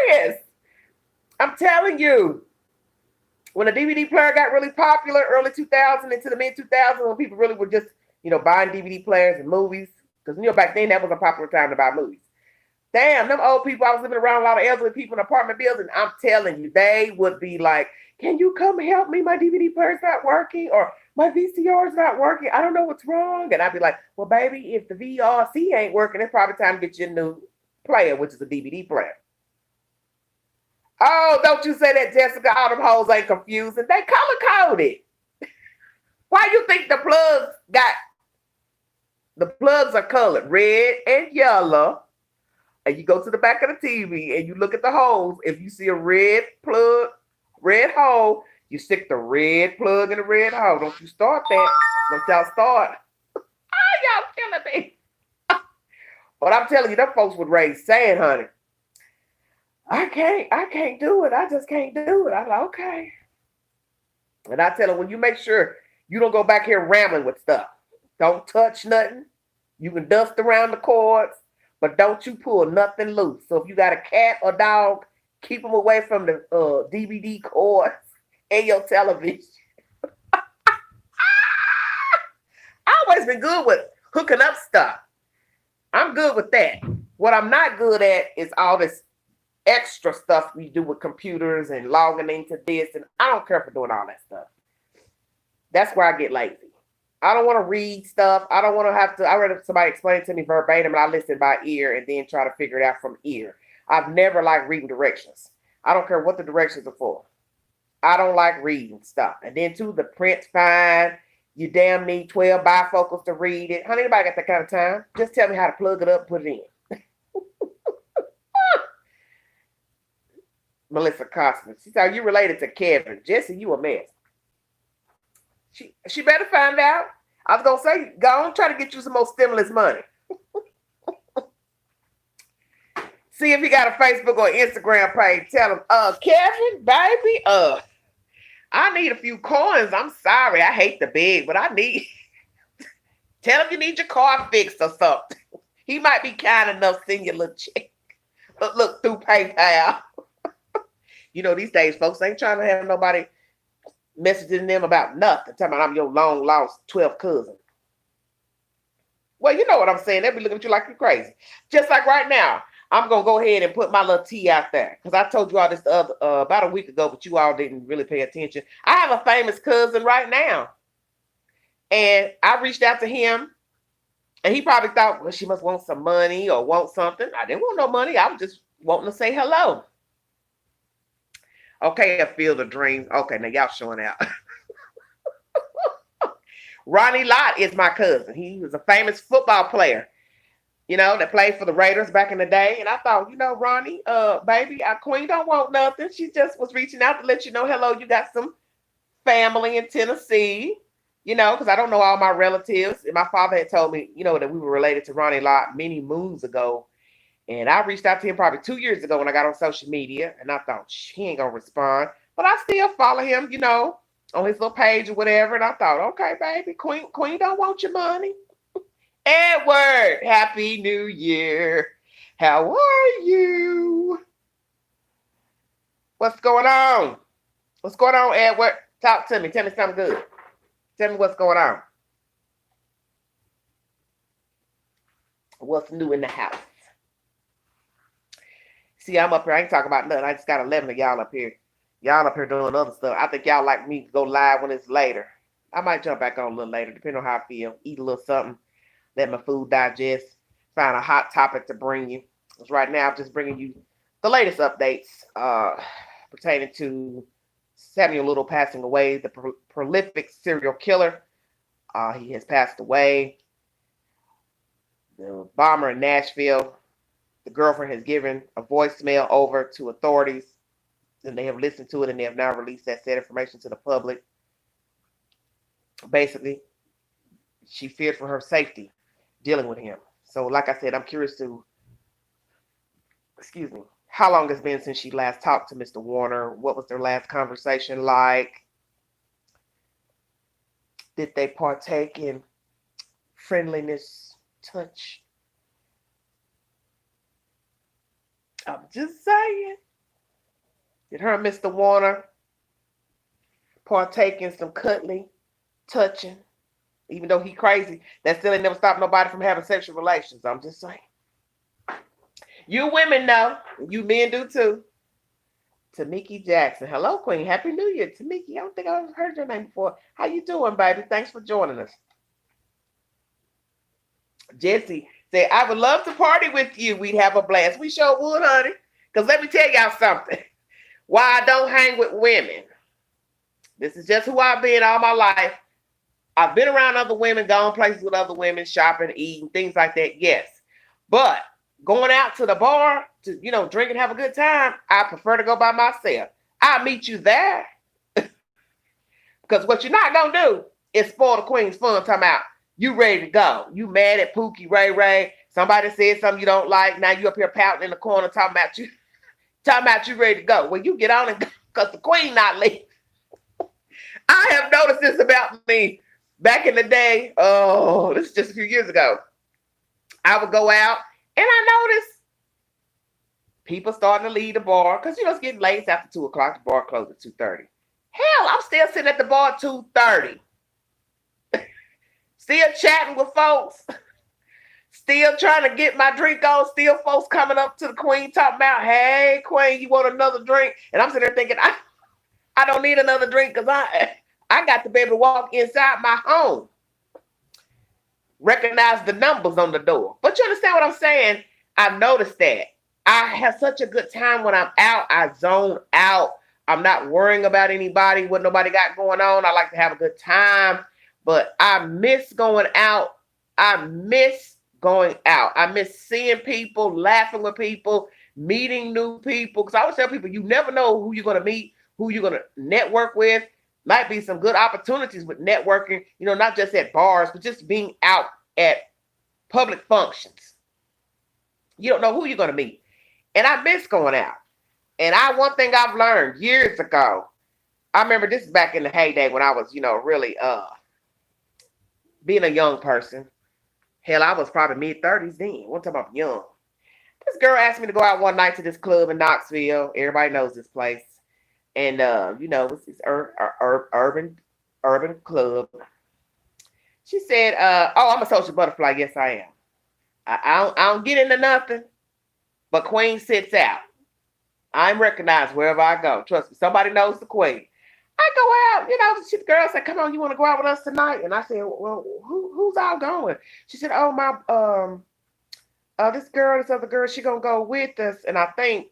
serious. I'm telling you, when the DVD player got really popular, early 2000 into the mid 2000s, when people really were just, buying DVD players and movies, because back then that was a popular time to buy movies. Damn, them old people, I was living around a lot of elderly people in apartment buildings. I'm telling you, they would be like, can you come help me? My DVD player's not working. Or my VCR is not working. I don't know what's wrong. And I'd be like, well, baby, if the VRC ain't working, it's probably time to get you a new player, which is a DVD player. Oh, don't you say that, Jessica. All them hoes ain't confusing. They color coded. Why you think the plugs are colored red and yellow? And you go to the back of the TV and you look at the holes. If you see a red hole, you stick the red plug in the red hole. Don't you start that. Don't y'all start. Y'all killing me. But I'm telling you, them folks would raise sand, honey. I can't do it. I just can't do it. I'm like, okay. And I tell them, when you make sure you don't go back here rambling with stuff. Don't touch nothing. You can dust around the cords, but don't you pull nothing loose. So if you got a cat or dog, keep them away from the DVD cords and your television. I always been good with hooking up stuff. I'm good with that. What I'm not good at is all this extra stuff we do with computers and logging into this, and I don't care for doing all that stuff. That's where I get lazy. I don't want to read stuff. I don't want to have to. I rather somebody explain it to me verbatim and I listen by ear and then try to figure it out from ear. I've never liked reading directions. I don't care what the directions are for. I don't like reading stuff. And then too, the print's fine. You damn need 12 bifocals to read it. Honey, anybody got that kind of time? Just tell me how to plug it up and put it in. Melissa Costin. She said, are you related to Kevin? Jesse, you a mess. She better find out. I was going to say, go on, try to get you some more stimulus money. See if he got a Facebook or Instagram page. Tell him, Kevin, baby, I need a few coins. I'm sorry. I hate the beg, but I need. Tell him you need your car fixed or something. He might be kind enough to send you a little check. Look through PayPal. You know, these days, folks ain't trying to have nobody messaging them about nothing. Talking about I'm your long lost 12th cousin. Well, you know what I'm saying. They'll be looking at you like you're crazy. Just like right now, I'm going to go ahead and put my little tea out there. Because I told you all this about a week ago, but you all didn't really pay attention. I have a famous cousin right now. And I reached out to him. And he probably thought, well, she must want some money or want something. I didn't want no money. I was just wanting to say hello. Okay, a Field of Dreams. Okay, now y'all showing out. Ronnie Lott is my cousin. He was a famous football player, you know, that played for the Raiders back in the day. And I thought, you know, Ronnie, baby, our queen don't want nothing. She just was reaching out to let you know, hello, you got some family in Tennessee, you know, because I don't know all my relatives. And my father had told me, you know, that we were related to Ronnie Lott many moons ago. And I reached out to him probably 2 years ago when I got on social media. And I thought, he ain't going to respond. But I still follow him, you know, on his little page or whatever. And I thought, okay, baby, Queen don't want your money. Edward, Happy New Year. How are you? What's going on? What's going on, Edward? Talk to me. Tell me something good. Tell me what's going on. What's new in the house? See, I'm up here. I ain't talking about nothing. I just got 11 of y'all up here. Y'all up here doing other stuff. I think y'all like me to go live when it's later. I might jump back on a little later, depending on how I feel. Eat a little something. Let my food digest. Find a hot topic to bring you. Because right now, I'm just bringing you the latest updates pertaining to Samuel Little passing away, the prolific serial killer. He has passed away. The bomber in Nashville. The girlfriend has given a voicemail over to authorities, and they have listened to it, and they have now released that said information to the public. Basically, she feared for her safety dealing with him. So, like I said, I'm curious to, how long it's been since she last talked to Mr. Warner. What was their last conversation like? Did they partake in friendliness, touch? I'm just saying. Did her and Mr. Warner partake in some cuddling, touching? Even though he crazy, that still ain't never stopped nobody from having sexual relations. I'm just saying. You women know. You men do too. Tamiki Jackson. Hello, Queen. Happy New Year, Tamiki. I don't think I've heard your name before. How you doing, baby? Thanks for joining us. Jesse said, I would love to party with you. We'd have a blast. We sure would, honey. Because let me tell y'all something. Why I don't hang with women. This is just who I've been all my life. I've been around other women, gone places with other women, shopping, eating, things like that, yes. But going out to the bar to, drink and have a good time, I prefer to go by myself. I'll meet you there. Because what you're not going to do is spoil the queen's fun. Talking about you ready to go. You mad at Pookie, Ray Ray. Somebody said something you don't like. Now you up here pouting in the corner talking about you ready to go. Well, you get on and go because the queen not leaving. I have noticed this about me back in the day. Oh, this is just a few years ago. I would go out and I noticed people starting to leave the bar because, it's getting late. It's after 2 o'clock. The bar closed at 2:30. Hell, I'm still sitting at the bar at 2:30. Still chatting with folks. Still trying to get my drink on. Still folks coming up to the queen talking about, hey, queen, you want another drink? And I'm sitting there thinking, I don't need another drink because I got to be able to walk inside my home. Recognize the numbers on the door. But you understand what I'm saying? I've noticed that. I have such a good time when I'm out. I zone out. I'm not worrying about anybody, what nobody got going on. I like to have a good time. But I miss going out. I miss going out. I miss seeing people, laughing with people, meeting new people. Because I always tell people, you never know who you're going to meet, who you're going to network with. Might be some good opportunities with networking, not just at bars, but just being out at public functions. You don't know who you're going to meet. And I miss going out. And one thing I've learned years ago, I remember this is back in the heyday when I was, really being a young person. Hell, I was probably mid-30s then. One time I'm young. This girl asked me to go out one night to this club in Knoxville. Everybody knows this place. And, it's urban club. She said, I'm a social butterfly. Yes, I am. I don't get into nothing, but queen sits out. I'm recognized wherever I go. Trust me, somebody knows the queen. I go out, the girl said, come on, you want to go out with us tonight? And I said, well, who's all going? She said, oh, this other girl, she going to go with us. And I think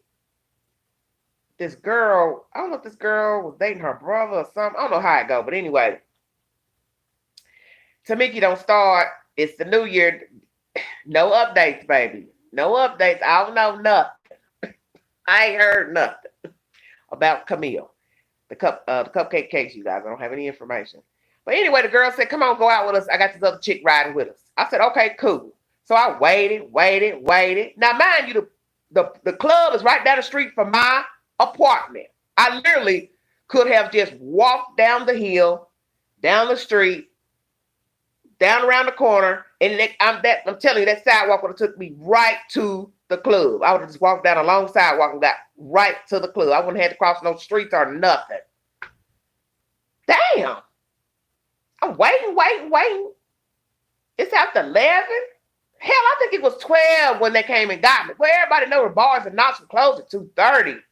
this girl, I don't know if this girl was dating her brother or something. I don't know how it go, but anyway. Tamiki don't start. It's the new year. No updates, baby. No updates. I don't know nothing. I ain't heard nothing about Camille. The cupcake cakes, you guys. I don't have any information. But anyway, the girl said, come on, go out with us. I got this other chick riding with us. I said, okay, cool. So I waited. Now, mind you, the club is right down the street from my apartment. I literally could have just walked down the hill, down the street, down around the corner, and I'm telling you, that sidewalk would have took me right to the club. I would have just walked down a long sidewalk and got right to the club. I wouldn't have had to cross no streets or nothing. Damn. I'm waiting. It's after 11. Hell, I think it was 12 when they came and got me. Well, everybody know the bars in Nashville closed at 2:30.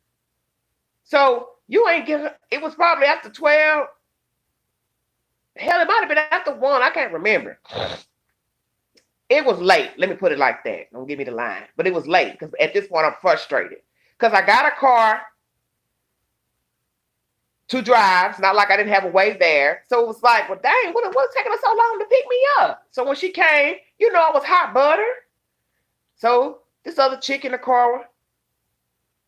So you ain't getting, it was probably after 12. Hell, it might have been after 1. I can't remember. It was late. Let me put it like that. Don't give me the line. But it was late because at this point I'm frustrated. Because I got a car to drive. It's not like I didn't have a way there. So it was like, well, dang, what's taking her so long to pick me up? So when she came, I was hot butter. So this other chick in the car,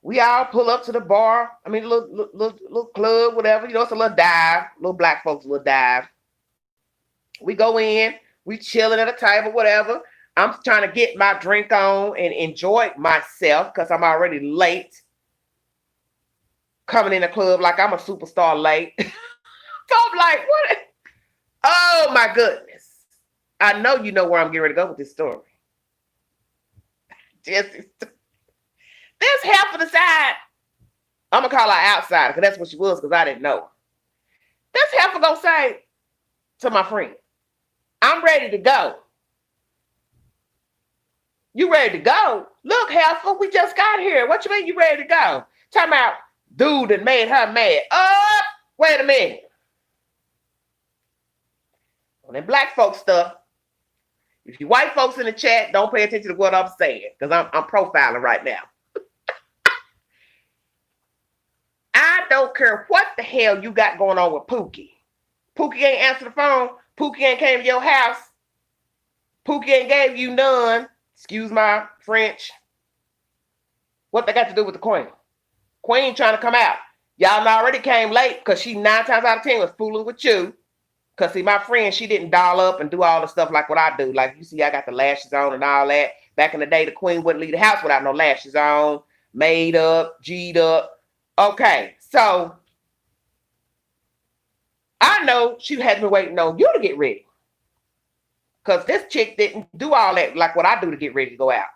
we all pull up to the bar. I mean, little club, whatever. It's a little dive. Little black folks, little dive. We go in. We chilling at a table, whatever. I'm trying to get my drink on and enjoy myself because I'm already late. Coming in the club like I'm a superstar late. So I'm like, what? Oh, my goodness. I know you know where I'm getting ready to go with this story. There's half of the side. I'm going to call her outsider because that's what she was because I didn't know her. That's half of going to say to my friend, I'm ready to go. You ready to go? Look, Heifer, we just got here. What you mean you ready to go? Talking about, Dude that made her mad. Oh, wait a minute. On that black folks stuff, if you white folks in the chat, don't pay attention to what I'm saying, because I'm profiling right now. I don't care what the hell you got going on with Pookie. Pookie ain't answered the phone. Pookie ain't came to your house. Pookie ain't gave you none. Excuse my French. What they got to do with the queen? Queen trying to come out. Y'all already came late because she 9 times out of 10 was fooling with you. Because, see, my friend, she didn't doll up and do all the stuff like what I do. Like, you see, I got the lashes on and all that. Back in the day, the queen wouldn't leave the house without no lashes on, made up, G'd up. Okay, so I know she had been waiting on you to get ready. Because this chick didn't do all that like what I do to get ready to go out.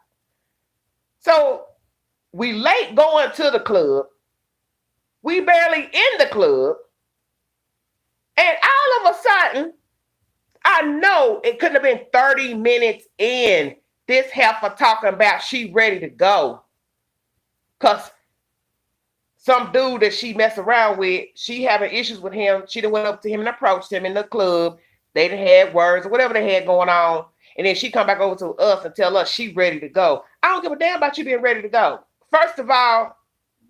So we late going to the club. We barely in the club. And all of a sudden, I know it couldn't have been 30 minutes in, this heifer talking about she ready to go. Because some dude that she messed around with, she having issues with him. She done went up to him and approached him in the club. They done had words or whatever they had going on. And then she come back over to us and tell us she ready to go. I don't give a damn about you being ready to go. First of all,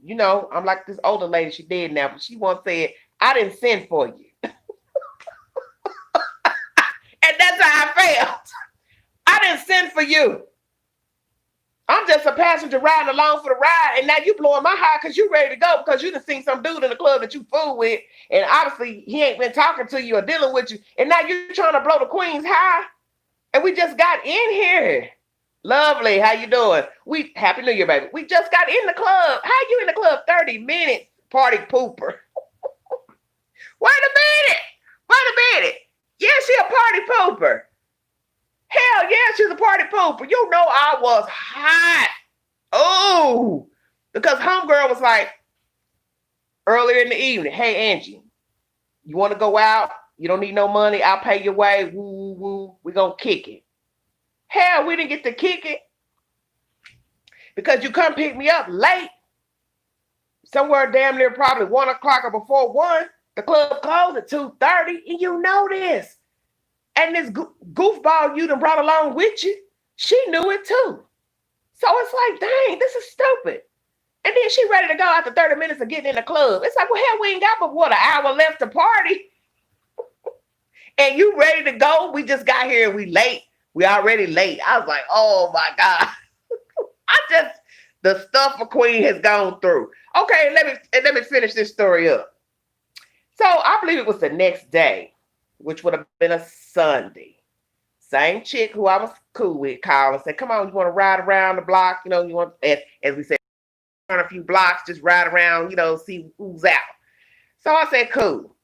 you know, I'm like this older lady, she dead now, but she once said, I didn't send for you. And that's how I felt. I didn't send for you. I'm just a passenger riding along for the ride, and now you blowing my high because you ready to go because you done seen some dude in the club that you fool with, and obviously he ain't been talking to you or dealing with you, and now you're trying to blow the queen's high, and we just got in here. Lovely, how you doing? Happy New Year, baby. We just got in the club. How you in the club 30 minutes, party pooper? Wait a minute. Yeah, she a party pooper. Hell yeah, she's a party pooper. You know I was hot. Oh, because homegirl was like, earlier in the evening, hey, Angie, you want to go out? You don't need no money. I'll pay your way. Woo, woo, woo. We're going to kick it. Hell, we didn't get to kick it because you come pick me up late. Somewhere damn near probably 1 o'clock or before 1. The club closed at 2:30, and you know this. And this goofball you done brought along with you, she knew it too. So it's like, dang, this is stupid. And then she ready to go after 30 minutes of getting in the club. It's like, well, hell, we ain't got but what, an hour left to party. And you ready to go? We just got here and we late. We already late. I was like, oh my God. The stuff a queen has gone through. Okay, let me finish this story up. So I believe it was the next day, which would have been a Sunday. Same chick who I was cool with called and said, come on, you want to ride around the block? You know, you want, as we said, run a few blocks, just ride around, you know, see who's out. So I said, cool.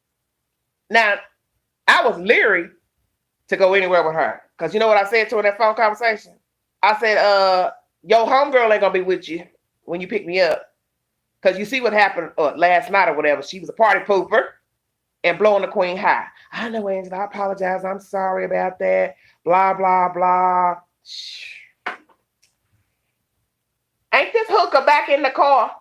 Now, I was leery to go anywhere with her. Because you know what I said to her in that phone conversation? I said, your homegirl ain't going to be with you when you pick me up. Because you see what happened last night or whatever. She was a party pooper and blowing the queen high. I know, Angela, I apologize. I'm sorry about that. Blah, blah, blah. Shh. Ain't this hooker back in the car?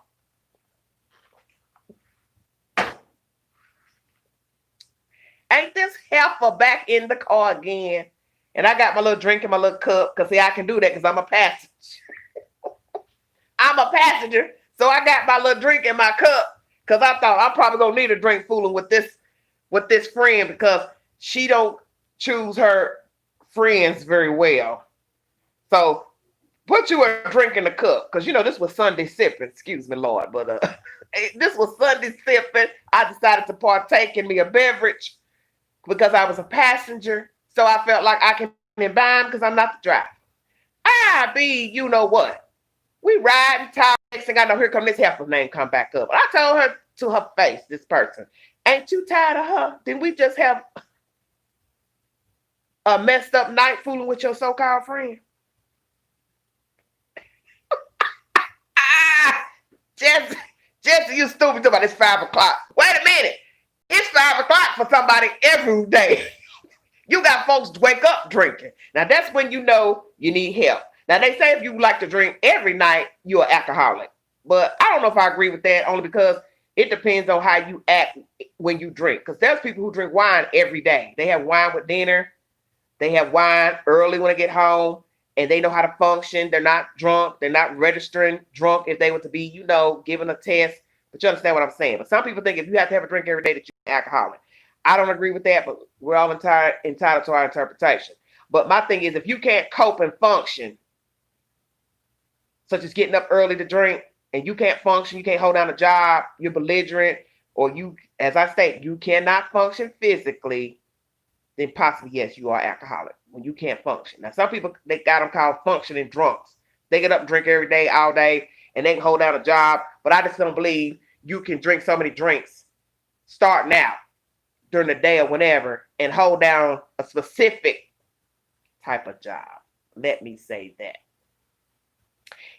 Ain't this heifer back in the car again? And I got my little drink in my little cup because, see, I can do that because I'm a passenger. I'm a passenger, so I got my little drink in my cup because I thought I'm probably going to need a drink fooling with this friend because she don't choose her friends very well. So put you a drink in the cup because, you know, this was Sunday sipping. Excuse me, Lord. But this was Sunday sipping. I decided to partake in me a beverage because I was a passenger. So I felt like I can imbibe because I'm not the driver. You know what? We riding, talk. Next thing I know, here come this heifer name come back up. I told her to her face, this person, ain't you tired of her? Didn't we just have a messed up night fooling with your so-called friend? Jesse, you stupid about it's 5 o'clock. Wait a minute. It's 5 o'clock for somebody every day. You got folks to wake up drinking. Now that's when you know you need help. Now they say if you like to drink every night, you're an alcoholic. But I don't know if I agree with that, only because it depends on how you act when you drink. Because there's people who drink wine every day. They have wine with dinner. They have wine early when they get home, and they know how to function. They're not drunk. They're not registering drunk if they were to be, given a test. But you understand what I'm saying. But some people think if you have to have a drink every day that you're alcoholic. I don't agree with that, but we're all entitled to our interpretation. But my thing is, if you can't cope and function, such as getting up early to drink, and you can't function, you can't hold down a job, you're belligerent, or you, as I state, you cannot function physically, then possibly, yes, you are alcoholic when you can't function. Now, some people, they got them called functioning drunks. They get up and drink every day, all day, and they can hold down a job, but I just don't believe you can drink so many drinks starting out during the day or whenever and hold down a specific type of job. Let me say that.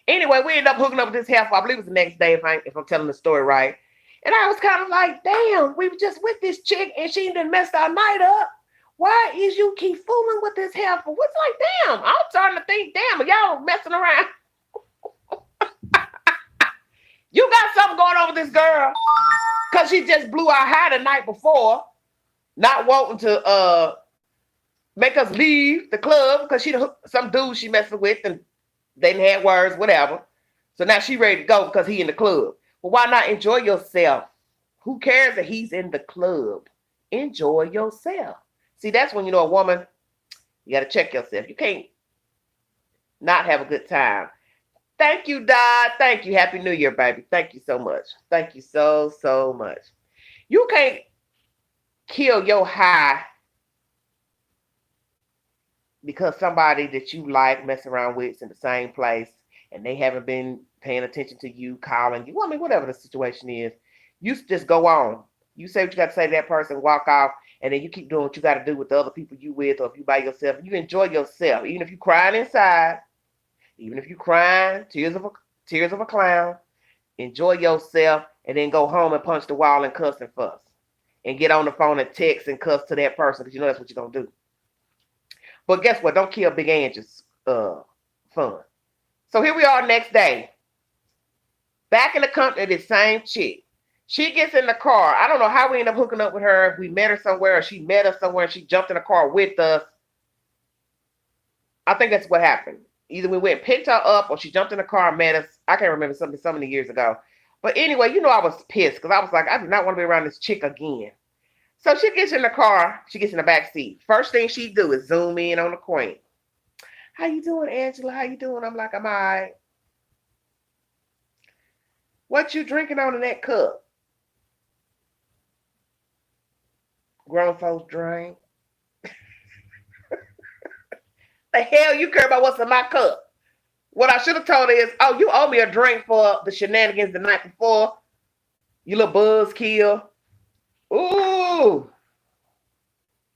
Anyway, we ended up hooking up with this heifer. I believe it was the next day, if I'm telling the story right. And I was kind of like, damn, we were just with this chick and she done messed our night up. Why is you keep fooling with this heifer? What's like, damn, I'm starting to think, damn, y'all messing around. You got something going on with this girl because she just blew our high the night before, not wanting to make us leave the club because some dude she messing with and they didn't have words, whatever. So now she ready to go because he in the club. Well, why not enjoy yourself? Who cares that he's in the club? Enjoy yourself. See, that's when a woman, you got to check yourself. You can't not have a good time. Thank you, Dad. Thank you. Happy New Year, baby. Thank you so much. Thank you so, so much. You can't kill your high because somebody that you like mess around with is in the same place and they haven't been paying attention to you, calling you. I mean, whatever the situation is, you just go on. You say what you got to say to that person, walk off, and then you keep doing what you got to do with the other people you with, or if you by yourself. You enjoy yourself, even if you're crying inside, even if you're crying, tears of a clown. Enjoy yourself, and then go home and punch the wall and cuss and fuss, and get on the phone and text and cuss to that person because you know that's what you're gonna do. But guess what? Don't kill Big Angie's fun. So here we are next day. Back in the company of this same chick. She gets in the car. I don't know how we end up hooking up with her. If we met her somewhere or she met us somewhere and she jumped in the car with us. I think that's what happened. Either we went and picked her up or she jumped in the car and met us. I can't remember something so many years ago. But anyway, I was pissed because I was like, I do not want to be around this chick again. So she gets in the car. She gets in the back seat. First thing she do is zoom in on the queen. How you doing, Angela? How you doing? I'm like, I'm all right. What you drinking on in that cup? Grown folks drink. The hell you care about what's in my cup? What I should have told her is, oh, you owe me a drink for the shenanigans the night before. You little buzzkill. Ooh.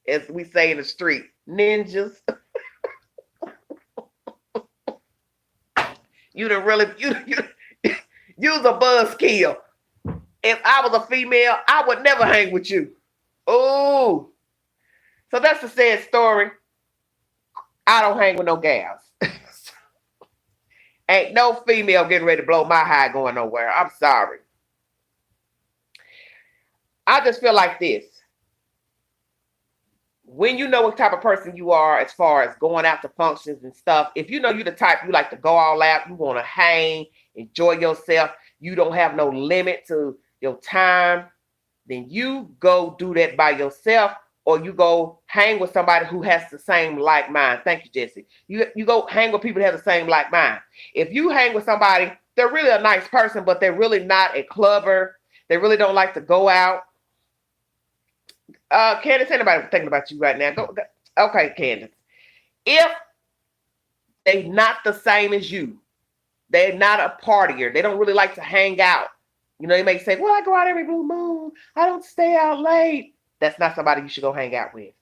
As we say in the street, ninjas. You's a buzzkill. If I was a female, I would never hang with you. Oh, so that's the sad story. I don't hang with no gals. Ain't no female getting ready to blow my high going nowhere. I'm sorry. I just feel like this. When you know what type of person you are as far as going out to functions and stuff, if you know you're the type you like to go all out, you want to hang, enjoy yourself, you don't have no limit to your time, then you go do that by yourself, or you go hang with somebody who has the same like mind. Thank you, Jesse. You go hang with people that have the same like mind. If you hang with somebody, they're really a nice person, but they're really not a clubber. They really don't like to go out. Candace, anybody thinking about you right now? Go. Okay, Candace. If they're not the same as you, they're not a partier, they don't really like to hang out. They may say, well, I go out every blue moon. I don't stay out late. That's not somebody you should go hang out with.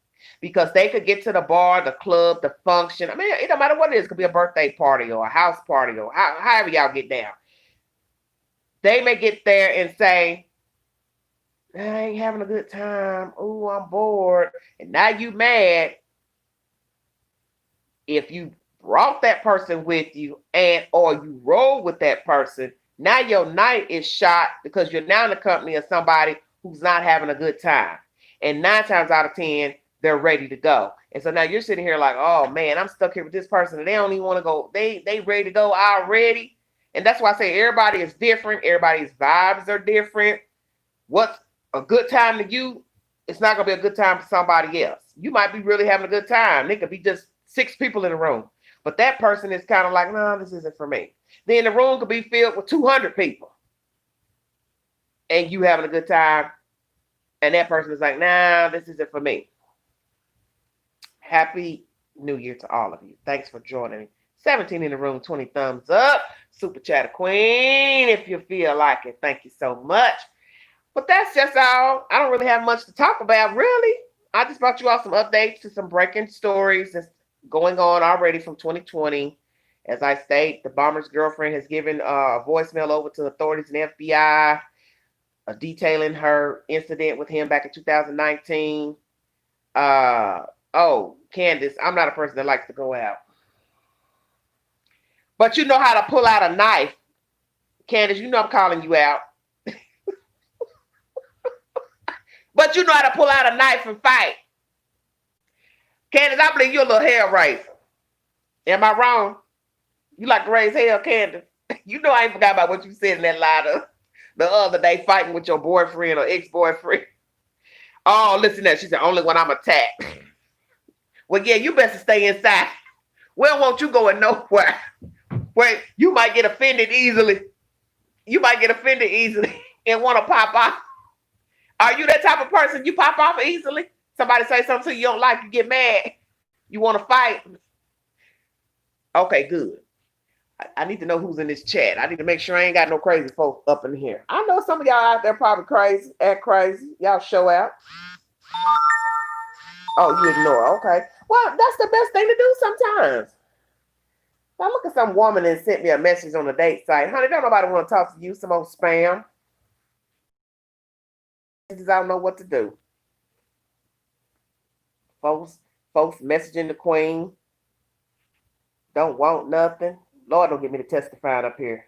Because they could get to the bar, the club, the function. I mean, it don't matter what it is. It could be a birthday party or a house party or however y'all get down. They may get there and say, I ain't having a good time. Oh, I'm bored. And now you mad. If you brought that person with you or you roll with that person, Now your night is shot because you're now in the company of somebody who's not having a good time. And 9 times out of 10, they're ready to go. And so now you're sitting here like, oh man, I'm stuck here with this person and they don't even want to go. They ready to go already. And that's why I say everybody is different. Everybody's vibes are different. What's a good time to you, it's not going to be a good time for somebody else. You might be really having a good time. It could be just 6 people in the room. But that person is kind of like, no, this isn't for me. Then the room could be filled with 200 people. And you having a good time. And that person is like, nah, this isn't for me. Happy New Year to all of you. Thanks for joining me. 17 in the room, 20 thumbs up. Super Chatter Queen, if you feel like it. Thank you so much. But that's just all. I don't really have much to talk about, really. I just brought you all some updates to some breaking stories that's going on already from 2020. As I state, the bomber's girlfriend has given a voicemail over to authorities and FBI detailing her incident with him back in 2019. Oh, Candace, I'm not a person that likes to go out. But you know how to pull out a knife. Candace, you know I'm calling you out. But you know how to pull out a knife and fight. Candace, I believe you're a little hell raiser. Am I wrong? You like to raise hell, Candace? You know I ain't forgot about what you said in that line the other day fighting with your boyfriend or ex-boyfriend. Oh, listen to that. She said, only when I'm attacked. Well, yeah, you best stay inside. We don't want you going nowhere where you might get offended easily. You might get offended easily and want to pop off. Are you that type of person? You pop off easily? Somebody say something to you don't like, you get mad. You want to fight? Okay, good. I need to know who's in this chat. I need to make sure I ain't got no crazy folks up in here. I know some of y'all out there probably crazy, act crazy. Y'all show out. Oh, you ignore. Okay. Well, that's the best thing to do sometimes. Now look at some woman that sent me a message on the date site. Honey, don't nobody want to talk to you. Some old spam. I don't know what to do. Folks messaging the queen. Don't want nothing. Lord, don't get me to testifying up here.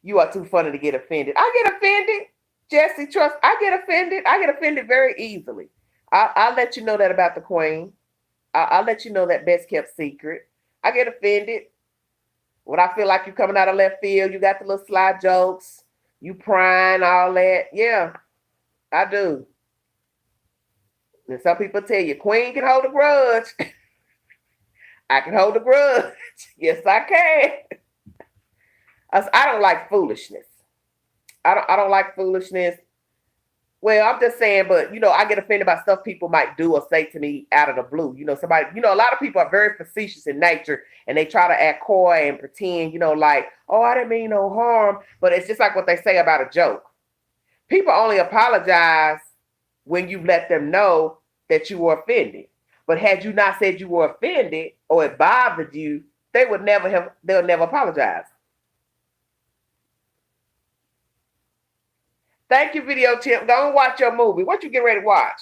You are too funny to get offended. I get offended. Jesse, trust, I get offended. I get offended very easily. I'll let you know that about the queen. I'll let you know that best kept secret. I get offended. When I feel like you're coming out of left field, you got the little sly jokes, you prying, all that. Yeah, I do. And some people tell you, queen can hold a grudge. I can hold a grudge. Yes, I can. I don't like foolishness. I don't like foolishness. Well, I'm just saying, but, you know, I get offended by stuff people might do or say to me out of the blue. You know, somebody, you know, a lot of people are very facetious in nature and they try to act coy and pretend, you know, like, oh, I didn't mean no harm. But it's just like what they say about a joke. People only apologize when you let them know that you were offended. But had you not said you were offended or it bothered you, they'll never apologize. Thank you, Video Tip. Go and watch your movie. What you get ready to watch?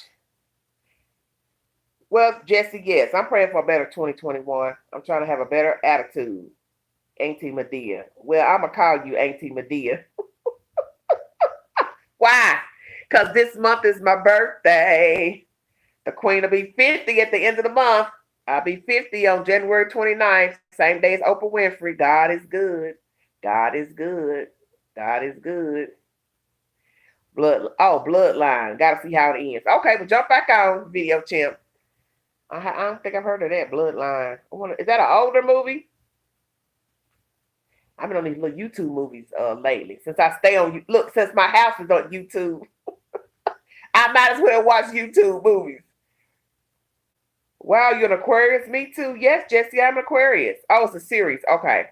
Well, Jesse, yes. I'm praying for a better 2021. I'm trying to have a better attitude. Auntie Medea. Well, I'm going to call you Auntie Medea. Why? Because this month is my birthday. The queen will be 50 at the end of the month. I'll be 50 on January 29th. Same day as Oprah Winfrey. God is good. God is good. God is good. Bloodline. Gotta see how it ends. Okay, well, jump back on, Video Chimp. I don't think I've heard of that. Bloodline. Is that an older movie? I've been on these little YouTube movies lately. Since I stay on, look, since my house is on YouTube, I might as well watch YouTube movies. Wow, you're an Aquarius? Me too. Yes, Jesse, I'm an Aquarius. Oh, it's a series. Okay.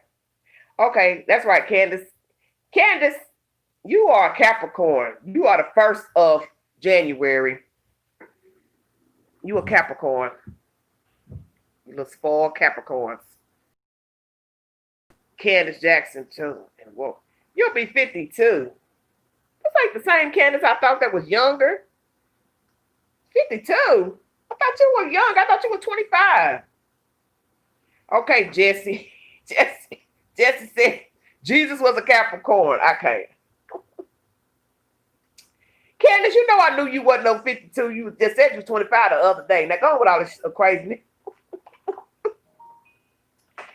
Okay, that's right, Candace. Candace, you are a Capricorn. You are the 1st of January. You a Capricorn. You little spoiled Capricorns. Candace Jackson, too. And whoa, you'll be 52. That's like the same Candace I thought that was younger. 52? I thought you were young. I thought you were 25. Okay, Jesse. Jesse said, Jesus was a Capricorn. I can't. Candace, you know I knew you wasn't no 52. You just said you was 25 the other day. Now go on with all this craziness.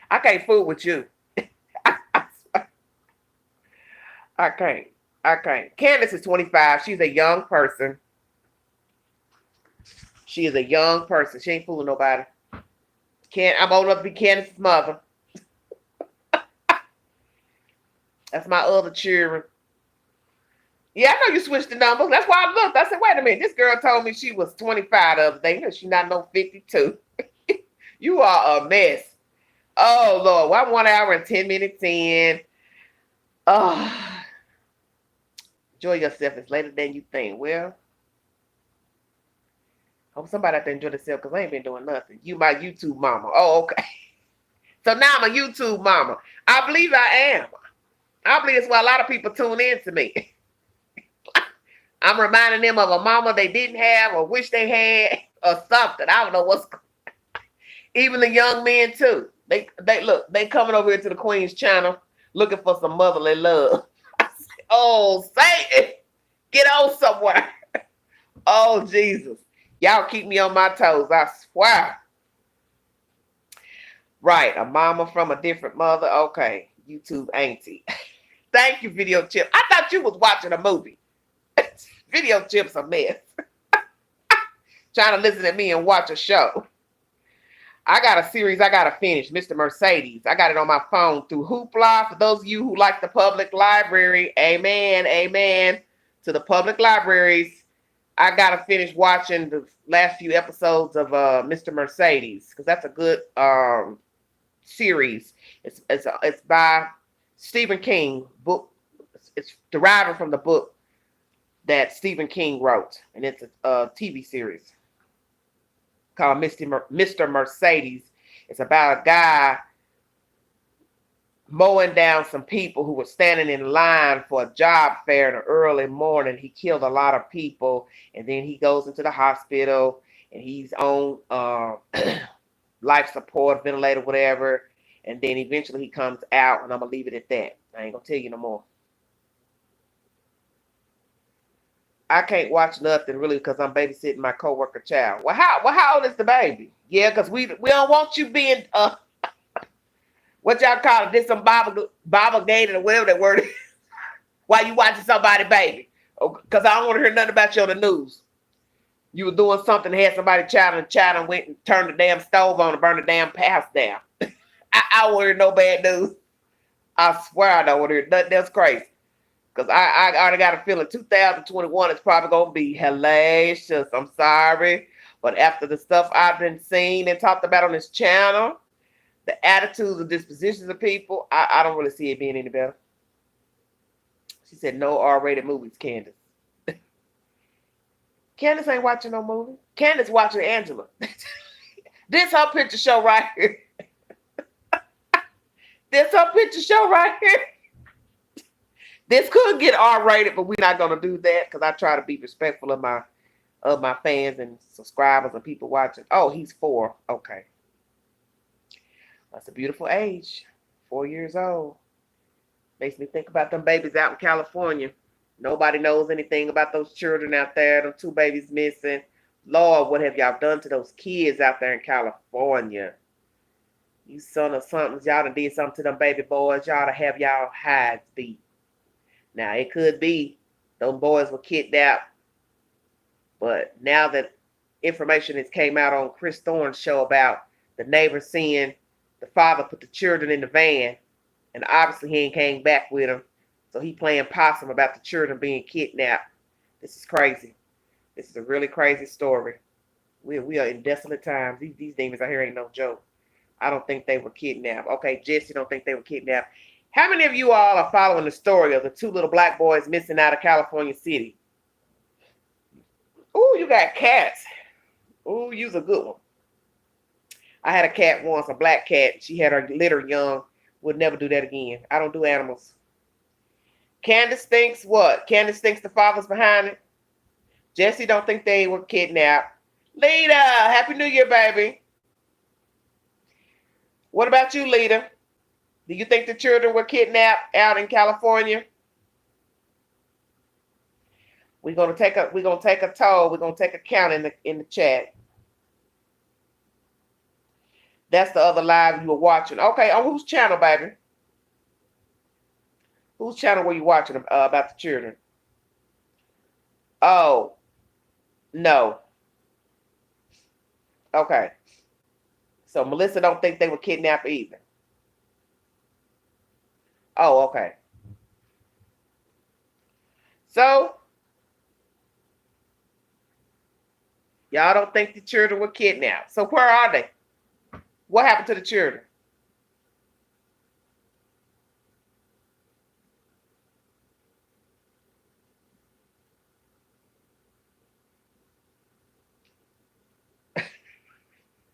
I can't fool with you. I can't. I can't. Candace is 25. She's a young person. She is a young person. She ain't fooling nobody. I'm old enough to be Candace's mother. That's my other children. Yeah, I know you switched the numbers. That's why I looked. I said, wait a minute. This girl told me she was 25 the other day. She's not no 52. You are a mess. Oh, Lord. Well, I'm 1 hour and 10 minutes in. Oh, enjoy yourself. It's later than you think. Well, hope somebody out there enjoy themselves because I ain't been doing nothing. You my YouTube mama. Oh, okay. So now I'm a YouTube mama. I believe I am. I believe that's why a lot of people tune in to me. I'm reminding them of a mama they didn't have or wish they had or something. I don't know what's going on. Even the young men too. They look, they coming over here to the Queen's channel looking for some motherly love. I say, oh, Satan, get on somewhere. Oh, Jesus. Y'all keep me on my toes, I swear. Right, a mama from a different mother. Okay, YouTube auntie. Thank you, Video Chip. I thought you was watching a movie. Video Chip's a mess. Trying to listen to me and watch a show. I got a series I got to finish, Mr. Mercedes. I got it on my phone through Hoopla. For those of you who like the public library, amen, amen to the public libraries. I got to finish watching the last few episodes of Mr. Mercedes because that's a good series. It's by Stephen King book. It's deriving from the book that Stephen King wrote, and it's a TV series called Mr. Mercedes. It's about a guy mowing down some people who were standing in line for a job fair in the early morning. He killed a lot of people, and then he goes into the hospital, and he's on life support, ventilator, whatever, and then eventually he comes out, and I'm going to leave it at that. I ain't going to tell you no more. I can't watch nothing really because I'm babysitting my coworker child. Well, how old is the baby? Yeah, because we don't want you being what y'all call it, this some Bible gated or whatever that word is. While you watching somebody baby, because I don't want to hear nothing about you on the news. You were doing something, had somebody child and went and turned the damn stove on and burned the damn house down. I don't want to hear no bad news. I swear I don't want to hear nothing. That's crazy. Because I already got a feeling 2021 is probably going to be hellacious. I'm sorry. But after the stuff I've been seeing and talked about on this channel, the attitudes and dispositions of people, I don't really see it being any better. She said, no R-rated movies, Candace. Candace ain't watching no movie. Candace watching Angela. This her picture show right here. This her picture show right here. This could get R-rated, but we're not gonna do that because I try to be respectful of my fans and subscribers and people watching. Oh, he's 4. Okay. That's a beautiful age. 4 years old. Makes me think about them babies out in California. Nobody knows anything about those children out there. Them 2 babies missing. Lord, what have y'all done to those kids out there in California? You son of something. Y'all done did something to them baby boys. Y'all to have y'all hides beat. Now, it could be those boys were kidnapped. But now that information has came out on Chris Thorne's show about the neighbor seeing the father put the children in the van, and obviously he ain't came back with them. So he playing possum about the children being kidnapped. This is crazy. This is a really crazy story. We are in desolate times. These demons out here ain't no joke. I don't think they were kidnapped. Okay, Jesse don't think they were kidnapped. How many of you all are following the story of the 2 little black boys missing out of California City? Ooh, you got cats. Ooh, you's a good one. I had a cat once, a black cat. She had her litter young. Would never do that again. I don't do animals. Candace thinks what? Candace thinks the father's behind it. Jesse don't think they were kidnapped. Lita, Happy New Year, baby. What about you, Lita? Do you think the children were kidnapped out in California? We're gonna take a toll. We're gonna take a count in the chat. That's the other live you were watching. Okay, on whose channel, baby? Whose channel were you watching about the children? Oh, no. Okay. So Melissa don't think they were kidnapped either. Oh, okay. So y'all don't think the children were kidnapped. So where are they? What happened to the children?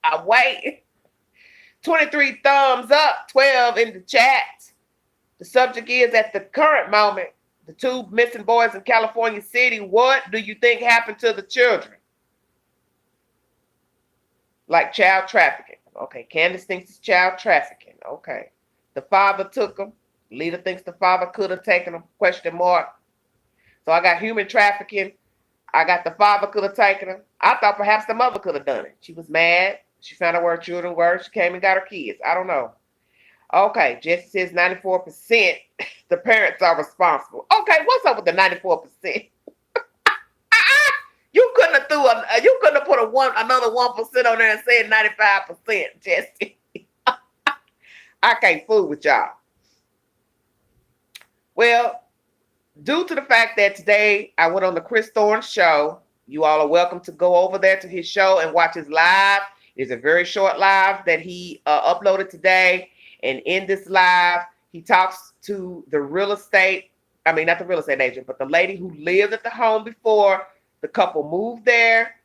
I wait. 23 thumbs up, 12 in the chat. The subject is, at the current moment, the two missing boys in California City. What do you think happened to the children? Like child trafficking. Okay, Candace thinks it's child trafficking. Okay. The father took them. Lita thinks the father could have taken them. Question mark. So I got human trafficking. I got the father could have taken them. I thought perhaps the mother could have done it. She was mad. She found out where her children were. She came and got her kids. I don't know. Okay, Jesse says 94%. The parents are responsible. Okay, what's up with the 94%? You couldn't have put another 1% on there and said 95%, Jesse. I can't fool with y'all. Well, due to the fact that today I went on the Chris Thorne show, you all are welcome to go over there to his show and watch his live. It's a very short live that he uploaded today. And in this live, he talks to the real estate, I mean, not the real estate agent, but the lady who lived at the home before the couple moved there.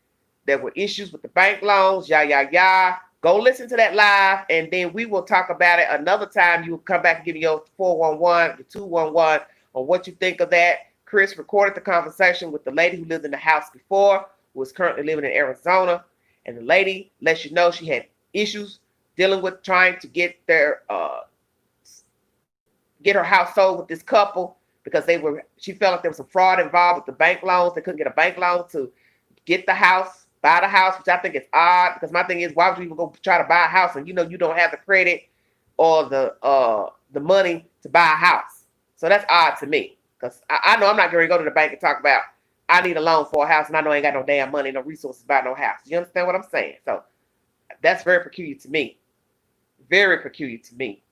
There were issues with the bank loans, Go listen to that live, and then we will talk about it another time. You will come back and give me your 411, your 211 on what you think of that. Chris recorded the conversation with the lady who lived in the house before, who is currently living in Arizona. And the lady lets you know she had issues dealing with trying to get her house sold with this couple, because she felt like there was some fraud involved with the bank loans. They couldn't get a bank loan to get the house, buy the house, which I think is odd, because my thing is, why would you even go try to buy a house and you don't have the credit or the money to buy a house? So that's odd to me, because I know I'm not going to go to the bank and talk about I need a loan for a house and I know I ain't got no damn money, no resources to buy no house. You understand what I'm saying? So that's very peculiar to me. Very peculiar to me.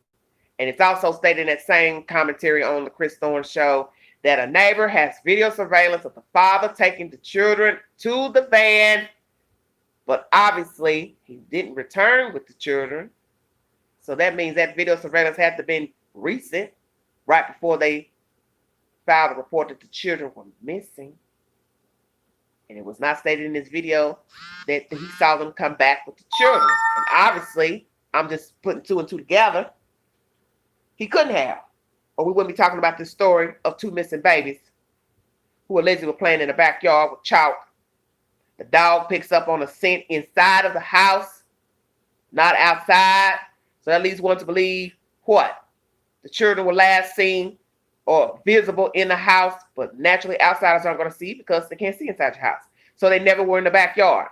And it's also stated in that same commentary on the Chris Thorne show that a neighbor has video surveillance of the father taking the children to the van, but obviously he didn't return with the children. So that means that video surveillance had to have been recent, right before they filed a report that the children were missing. And it was not stated in this video that he saw them come back with the children. And obviously, I'm just putting two and two together. He couldn't have, or we wouldn't be talking about this story of two missing babies who allegedly were playing in the backyard with chalk. The dog picks up on a scent inside of the house, not outside. So that leads one to believe what? The children were last seen or visible in the house, but naturally outsiders aren't going to see because they can't see inside your house. So they never were in the backyard.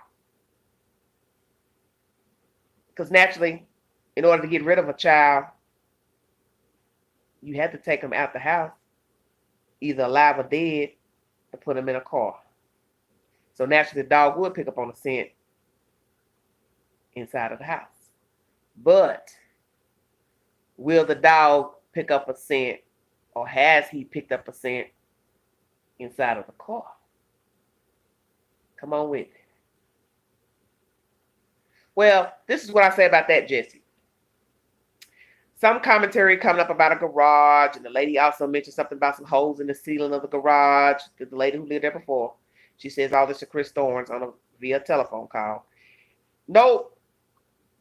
Because naturally, in order to get rid of a child, you had to take them out the house, either alive or dead, and put them in a car. So naturally, the dog would pick up on the scent inside of the house. But will the dog pick up a scent, or has he picked up a scent inside of the car? Come on with it. Well, this is what I say about that, Jesse. Some commentary coming up about a garage, and the lady also mentioned something about some holes in the ceiling of the garage. The lady who lived there before, she says all this to Chris Thorne via telephone call. No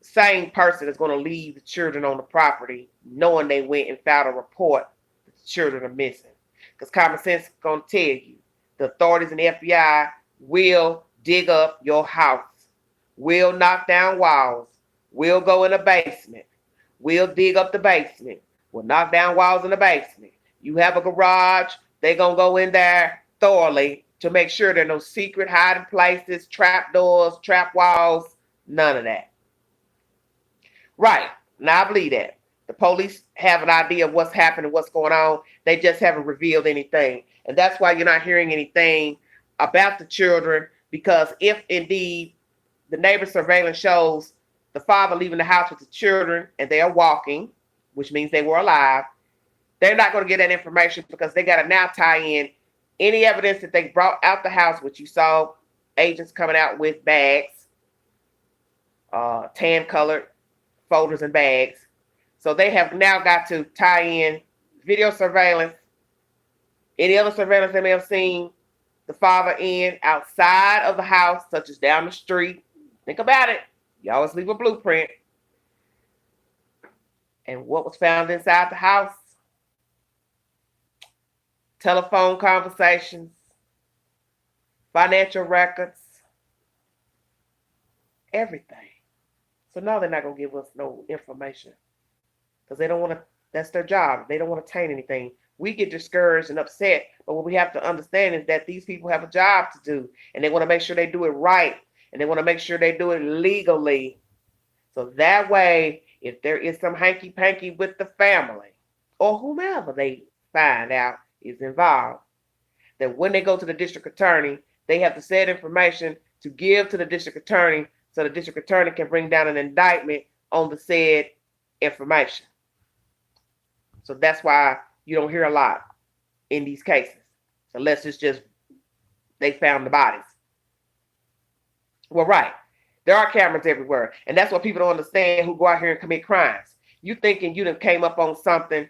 sane person is going to leave the children on the property knowing they went and filed a report that the children are missing. Because common sense is going to tell you the authorities and the FBI will dig up your house, will knock down walls, will go in the basement, will dig up the basement, will knock down walls in the basement. You have a garage, they're going to go in there thoroughly to make sure there are no secret hiding places, trap doors, trap walls, none of that. Right. Now I believe that. The police have an idea of what's happening, what's going on. They just haven't revealed anything. And that's why you're not hearing anything about the children, because if indeed the neighbor surveillance shows the father leaving the house with the children and they are walking, which means they were alive, they're not going to get that information because they got to now tie in any evidence that they brought out the house, which you saw agents coming out with bags, tan colored folders and bags. So they have now got to tie in video surveillance, any other surveillance they may have seen the father in outside of the house, such as down the street. Think about it. You always leave a blueprint. And what was found inside the house? Telephone conversations, financial records, everything. So now they're not going to give us no information because they don't want to, that's their job. They don't want to taint anything. We get discouraged and upset, but what we have to understand is that these people have a job to do, and they want to make sure they do it right, and they want to make sure they do it legally. So that way, if there is some hanky-panky with the family or whomever they find out is involved, that when they go to the district attorney, they have the said information to give to the district attorney so the district attorney can bring down an indictment on the said information. So that's why you don't hear a lot in these cases, unless it's just they found the bodies. Well, right. There are cameras everywhere. And that's what people don't understand who go out here and commit crimes. You thinking you done came up on something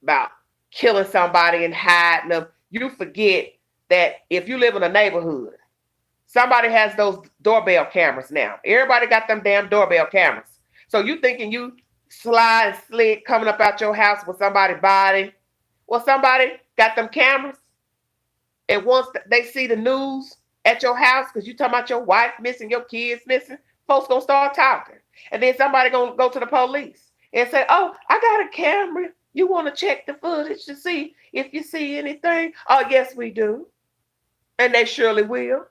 about killing somebody and hiding them. You forget that if you live in a neighborhood, somebody has those doorbell cameras now. Everybody got them damn doorbell cameras. So you thinking you slide and slid coming up out your house with somebody's body. Well, somebody got them cameras. And once they see the news at your house, because you talking about your wife missing, your kids missing, folks gonna start talking. And then somebody gonna go to the police and say, oh, I got a camera. You want to check the footage to see if you see anything? Oh, yes, we do. And they surely will.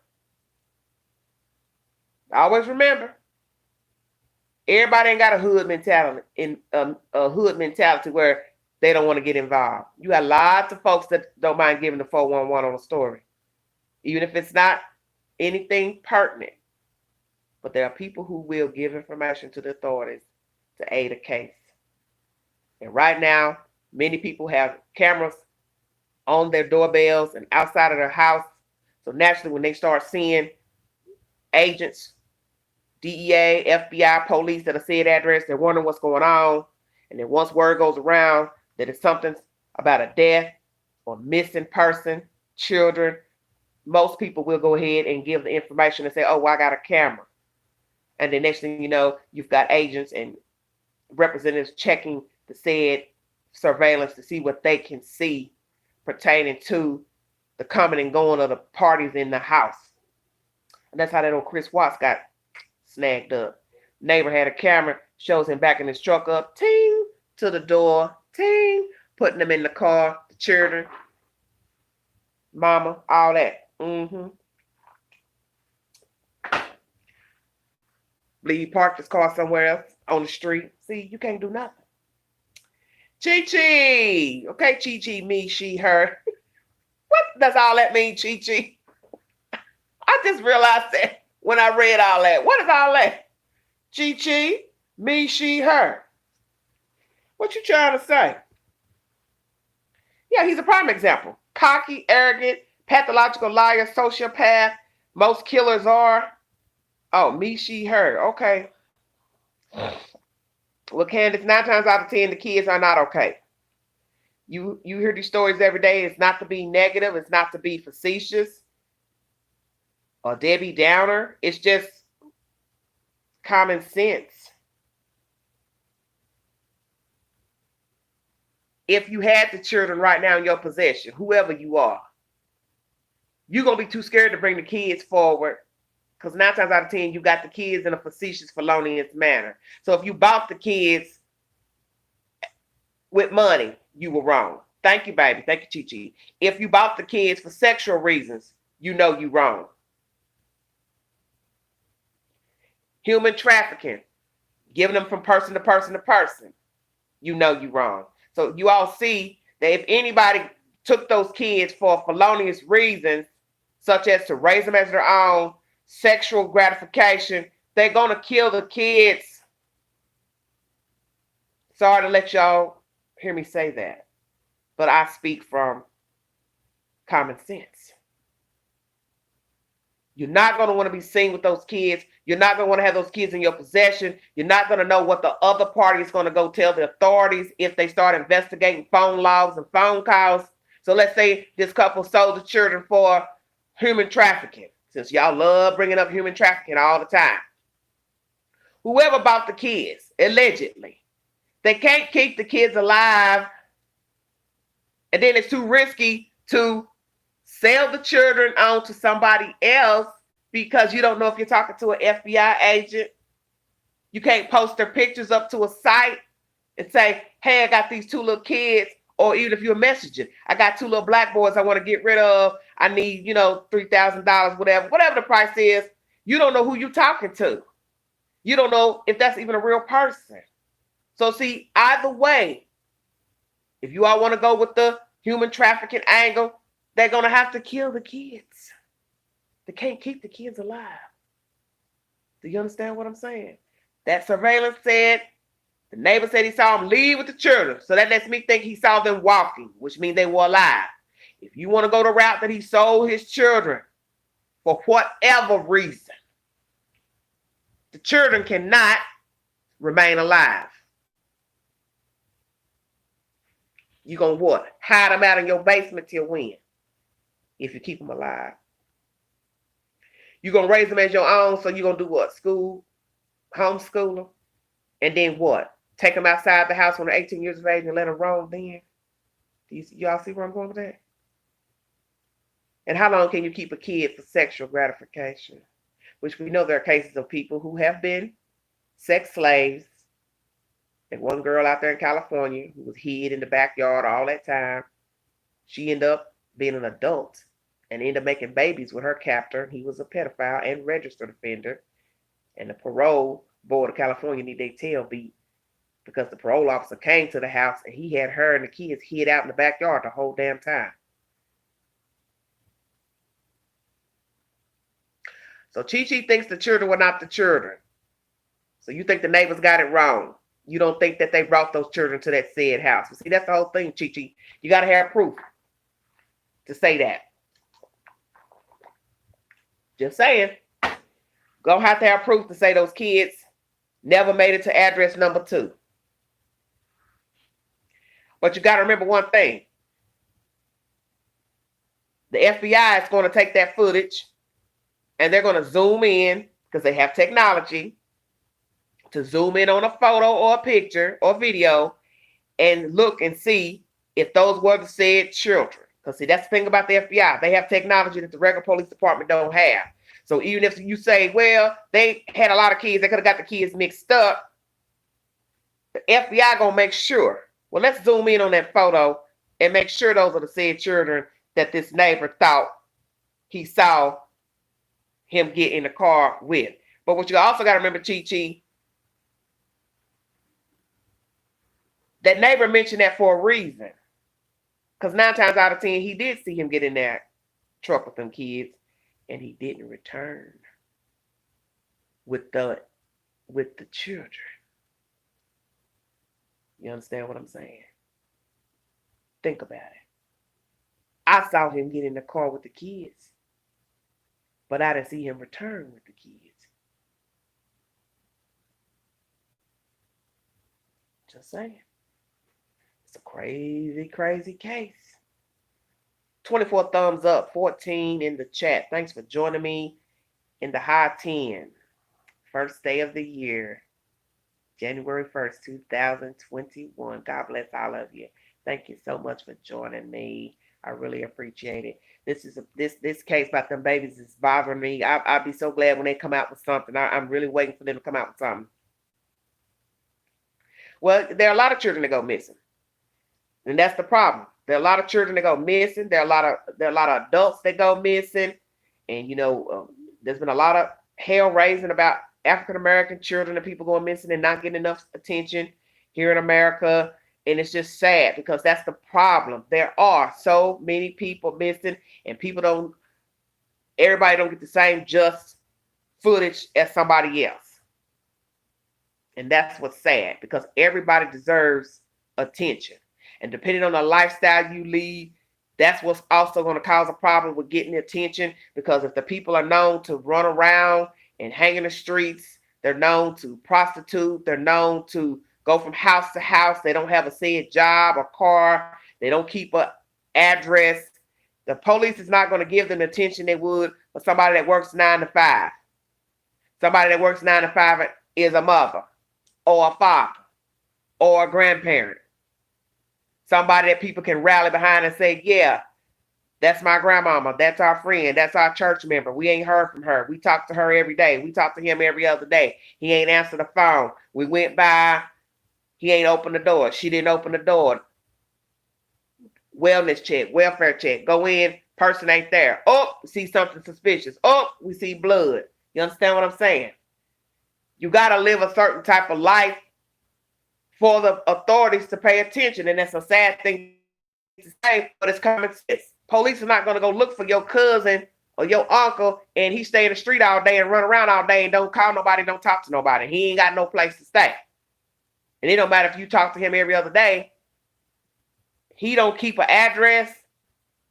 Always remember, everybody ain't got a hood mentality where they don't want to get involved. You got lots of folks that don't mind giving the 411 on a story, even if it's not anything pertinent. But there are people who will give information to the authorities to aid a case. And right now, many people have cameras on their doorbells and outside of their house. So naturally, when they start seeing agents, DEA, FBI, police at a said address, they're wondering what's going on. And then once word goes around that it's something about a death or missing person, children, most people will go ahead and give the information and say, oh, well, I got a camera. And the next thing you know, you've got agents and representatives checking the said surveillance to see what they can see pertaining to the coming and going of the parties in the house. And that's how that old Chris Watts got snagged up. Neighbor had a camera, shows him backing his truck up, ting, to the door, ting, putting them in the car, the children, mama, all that. Believe he parked his car somewhere else on the street. See, you can't do nothing. Chi-Chi. Okay, Chi-Chi, me, she, her. What does all that mean, Chi-Chi? I just realized that when I read all that. What is all that? Chi-Chi, me, she, her. What you trying to say? Yeah, he's a prime example. Cocky, arrogant, pathological liar, sociopath. Most killers are. Oh, me, she, her. Okay. Well, Candace, 9 times out of 10, the kids are not okay. You hear these stories every day. It's not to be negative. It's not to be facetious or Debbie Downer. It's just common sense. If you had the children right now in your possession, whoever you are, you're going to be too scared to bring the kids forward. Because 9 times out of 10, you got the kids in a facetious, felonious manner. So if you bought the kids with money, you were wrong. Thank you, baby. Thank you, Chi Chi. If you bought the kids for sexual reasons, you know you wrong. Human trafficking, giving them from person to person to person, you know you wrong. So you all see that if anybody took those kids for felonious reasons, such as to raise them as their own, sexual gratification, they're going to kill the kids. Sorry to let y'all hear me say that, but I speak from common sense. You're not going to want to be seen with those kids. You're not going to want to have those kids in your possession. You're not going to know what the other party is going to go tell the authorities if they start investigating phone logs and phone calls. So let's say this couple sold the children for human trafficking, since y'all love bringing up human trafficking all the time. Whoever bought the kids, allegedly, they can't keep the kids alive, and then it's too risky to sell the children on to somebody else because you don't know if you're talking to an FBI agent. You can't post their pictures up to a site and say, hey, I got these two little kids. Or even if you're messaging, I got two little black boys I want to get rid of. I need, $3,000, whatever the price is. You don't know who you're talking to. You don't know if that's even a real person. So see, either way, if you all want to go with the human trafficking angle, they're going to have to kill the kids. They can't keep the kids alive. Do you understand what I'm saying? That surveillance said, the neighbor said he saw them leave with the children. So that lets me think he saw them walking, which means they were alive. If you want to go the route that he sold his children for whatever reason, the children cannot remain alive. You're going to what? Hide them out in your basement till when? If you keep them alive. You're going to raise them as your own, so you're going to do what? School? Homeschool them? And then what? Take them outside the house when they're 18 years of age and let them roam then? Y'all see where I'm going with that? And how long can you keep a kid for sexual gratification? Which we know there are cases of people who have been sex slaves. And one girl out there in California who was hid in the backyard all that time, she ended up being an adult and ended up making babies with her captor. He was a pedophile and registered offender. And the parole board of California need their tail beat because the parole officer came to the house and he had her and the kids hid out in the backyard the whole damn time. So Chi-Chi thinks the children were not the children. So you think the neighbors got it wrong. You don't think that they brought those children to that said house. But see, that's the whole thing, Chi-Chi. You got to have proof to say that. Just saying. Gonna have to have proof to say those kids never made it to address number 2. But you got to remember one thing. The FBI is going to take that footage and they're going to zoom in because they have technology to zoom in on a photo or a picture or video and look and see if those were the said children. Because see, that's the thing about the FBI. They have technology that the regular police department don't have. So even if you say, well, they had a lot of kids, they could have got the kids mixed up, the FBI going to make sure. Well, let's zoom in on that photo and make sure those are the said children that this neighbor thought he saw him get in the car with. But what you also got to remember, Chi-Chi, that neighbor mentioned that for a reason. Because 9 times out of 10, he did see him get in that truck with them kids, and he didn't return with the children. You understand what I'm saying? Think about it. I saw him get in the car with the kids, but I didn't see him return with the kids. Just saying. It's a crazy, crazy case. 24 thumbs up, 14 in the chat. Thanks for joining me in the high 10. First day of the year, January 1st, 2021. God bless all of you. Thank you so much for joining me. I really appreciate it. This case about them babies is bothering me. I'll be so glad when they come out with something. I'm really waiting for them to come out with something. Well, there are a lot of children that go missing. And that's the problem. There are a lot of children that go missing. There are a lot of adults that go missing, and there's been a lot of hell raising about African American children and people going missing and not getting enough attention here in America. And it's just sad because that's the problem. There are so many people missing, and everybody don't get the same just footage as somebody else. And that's what's sad, because everybody deserves attention. And depending on the lifestyle you lead, that's what's also going to cause a problem with getting attention, because if the people are known to run around and hang in the streets, they're known to prostitute, they're known to go from house to house, they don't have a said job or car, they don't keep an address, the police is not going to give them the attention they would for somebody that works 9 to 5. Somebody that works 9 to 5 is a mother or a father or a grandparent. Somebody that people can rally behind and say, yeah, that's my grandmama, that's our friend, that's our church member. We ain't heard from her. We talk to her every day. We talk to him every other day. He ain't answered the phone. We went by, he ain't opened the door. She didn't open the door. Wellness check, welfare check. Go in, person ain't there. Oh, we see something suspicious. Oh, we see blood. You understand what I'm saying? You got to live a certain type of life for the authorities to pay attention. And that's a sad thing to say, but it's common sense. Police are not going to go look for your cousin or your uncle and he stay in the street all day and run around all day and don't call nobody, don't talk to nobody. He ain't got no place to stay. And it don't matter if you talk to him every other day. He don't keep an address.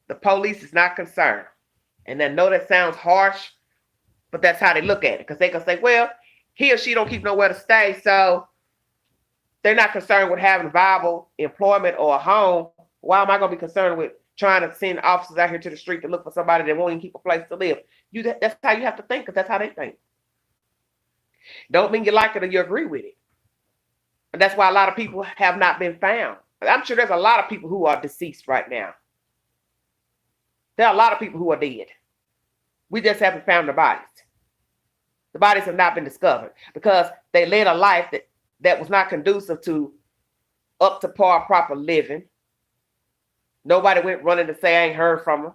The police is not concerned. And I know that sounds harsh, but that's how they look at it. Because they can say, well, he or she don't keep nowhere to stay, so they're not concerned with having viable employment or a home. Why am I going to be concerned with trying to send officers out here to the street to look for somebody that won't even keep a place to live? That's how you have to think, because that's how they think. Don't mean you like it or you agree with it. And that's why a lot of people have not been found. I'm sure there's a lot of people who are deceased right now. There are a lot of people who are dead. We just haven't found the bodies. The bodies have not been discovered because they led a life that was not conducive to up to par proper living. Nobody went running to say, I ain't heard from them.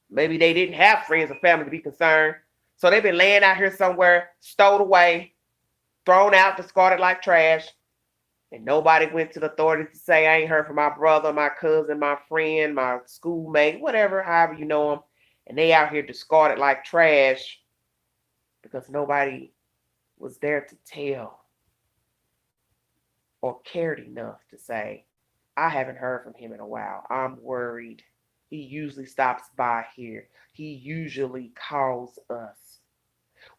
Maybe they didn't have friends or family to be concerned. So they've been laying out here somewhere, stowed away, thrown out, discarded like trash. And nobody went to the authorities to say, I ain't heard from my brother, my cousin, my friend, my schoolmate, whatever, however you know them. And they out here discarded like trash because nobody was there to tell or cared enough to say, I haven't heard from him in a while. I'm worried. He usually stops by here. He usually calls us.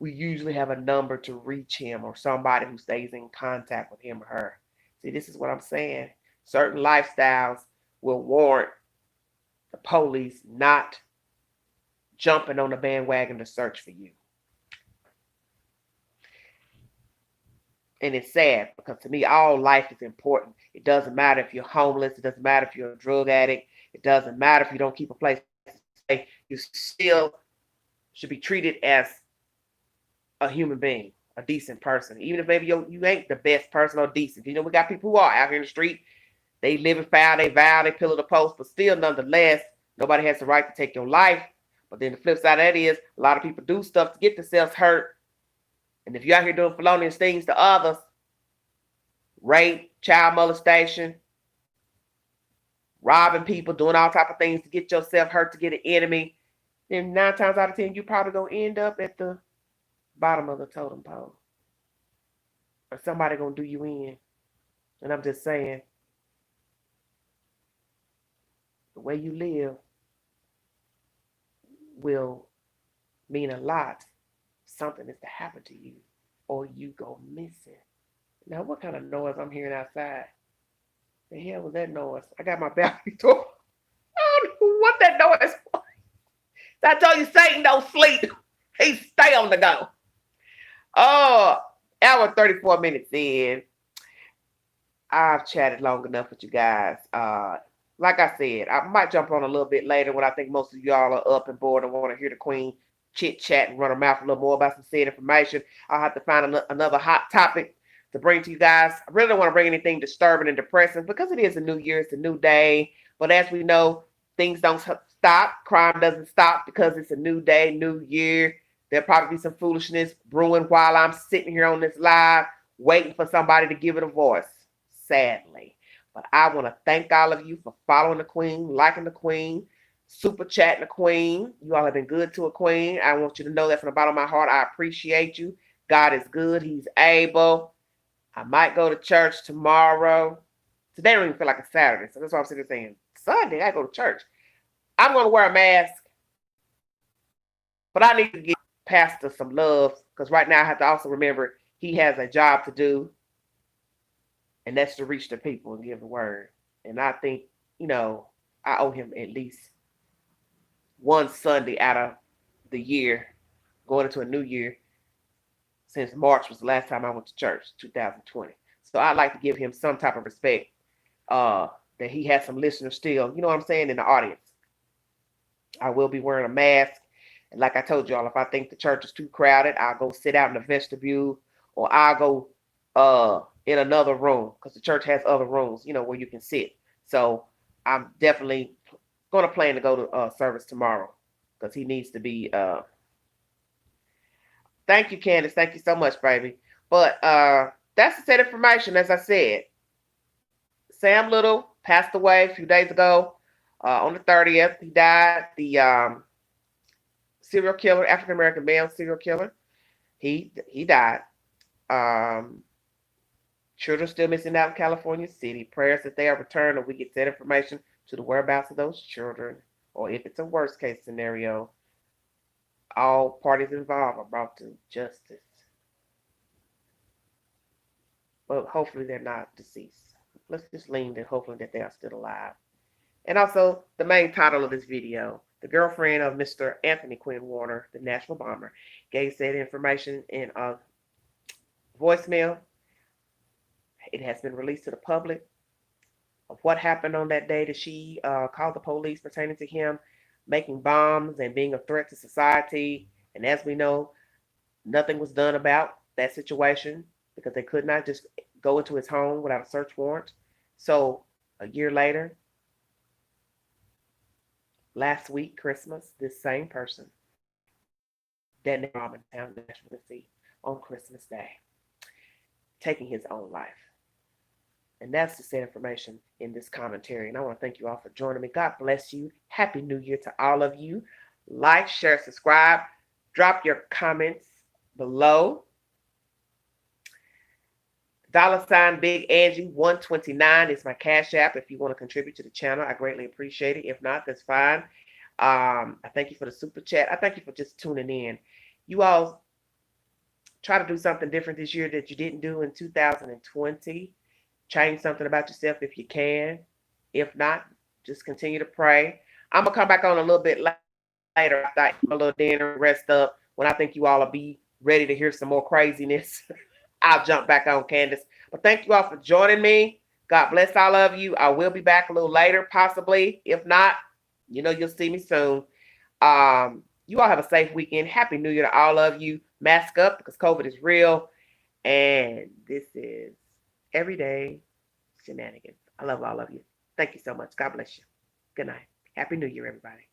We usually have a number to reach him or somebody who stays in contact with him or her. See, this is what I'm saying. Certain lifestyles will warrant the police not jumping on the bandwagon to search for you. And it's sad because to me, all life is important. It doesn't matter if you're homeless. It doesn't matter if you're a drug addict. It doesn't matter if you don't keep a place to stay. You still should be treated as a human being, a decent person. Even if maybe you ain't the best person or decent. We got people who are out here in the street. They live and foul, they vow, they pillar the post, but still, nonetheless, nobody has the right to take your life. But then the flip side of that is a lot of people do stuff to get themselves hurt. And if you're out here doing felonious things to others, rape, child molestation, robbing people, doing all type of things to get yourself hurt, to get an enemy, then 9 times out of 10, you probably gonna end up at the bottom of the totem pole. Or somebody gonna do you in. And I'm just saying, the way you live will mean a lot. Something is to happen to you or you go missing. Now, what kind of noise I'm hearing outside? The hell was that noise? I got my balcony door. I don't know what that noise was. I told you Satan don't sleep. He stay on the go. Oh, hour 34 minutes in. I've chatted long enough with you guys. Like I said, I might jump on a little bit later when I think most of y'all are up and bored and want to hear the Queen chit chat and run her mouth a little more about some said information. I'll have to find another hot topic to bring to you guys. I really don't want to bring anything disturbing and depressing because it is a new year, it's a new day. But as we know, things don't stop. Crime doesn't stop because it's a new day, new year. There'll probably be some foolishness brewing while I'm sitting here on this live, waiting for somebody to give it a voice, sadly. But I want to thank all of you for following the Queen, liking the Queen, super chatting the Queen. You all have been good to a Queen. I want you to know that from the bottom of my heart. I appreciate you. God is good. He's able. I might go to church tomorrow. Today don't even feel like a Saturday, so that's why I'm sitting there saying, Sunday, I go to church. I'm going to wear a mask, but I need to give Pastor some love because right now I have to also remember he has a job to do, and that's to reach the people and give the word. And I think, I owe him at least one Sunday out of the year, going into a new year, since March was the last time I went to church, 2020. So I'd like to give him some type of respect that he has some listeners still, you know what I'm saying, in the audience. I will be wearing a mask. And like I told y'all, if I think the church is too crowded, I'll go sit out in the vestibule or I'll go in another room because the church has other rooms, where you can sit. So I'm definitely going to plan to go to service tomorrow because he needs to be. Thank you, Candace. Thank you so much, baby. But that's the set information, as I said. Sam Little passed away a few days ago on the 30th. He died. The serial killer, African American male serial killer. He died. Children still missing out in California City. Prayers that they are returned and we get that information to the whereabouts of those children. Or if it's a worst case scenario, all parties involved are brought to justice. But hopefully they're not deceased. Let's just lean that hopefully that they are still alive. And also the main title of this video, the girlfriend of Mr. Anthony Quinn Warner, the Nashville bomber, gave said information in a voicemail. It has been released to the public of what happened on that day that she called the police pertaining to him making bombs and being a threat to society. And as we know, nothing was done about that situation because they could not just go into his home without a search warrant. So a year later, last week, Christmas, this same person detonated a bomb in town of Nashville, Tennessee on Christmas Day, taking his own life. And that's the said information in this commentary. And I want to thank you all for joining me. God bless you. Happy New Year to all of you. Like, share, subscribe. Drop your comments below. $ Big Angie 129 is my Cash App if you want to contribute to the channel. I greatly appreciate it. If not, that's fine. I thank you for the super chat. I thank you for just tuning in. You all try to do something different this year that you didn't do in 2020. Change something about yourself if you can. If not, just continue to pray. I'm going to come back on a little bit later after I eat my little dinner, rest up. When I think you all will be ready to hear some more craziness, I'll jump back on, Candace. But thank you all for joining me. God bless all of you. I will be back a little later, possibly. If not, you'll see me soon. You all have a safe weekend. Happy New Year to all of you. Mask up because COVID is real. And this is Everyday Shenanigans. I love all of you. Thank you so much. God bless you. Good night. Happy New Year, everybody.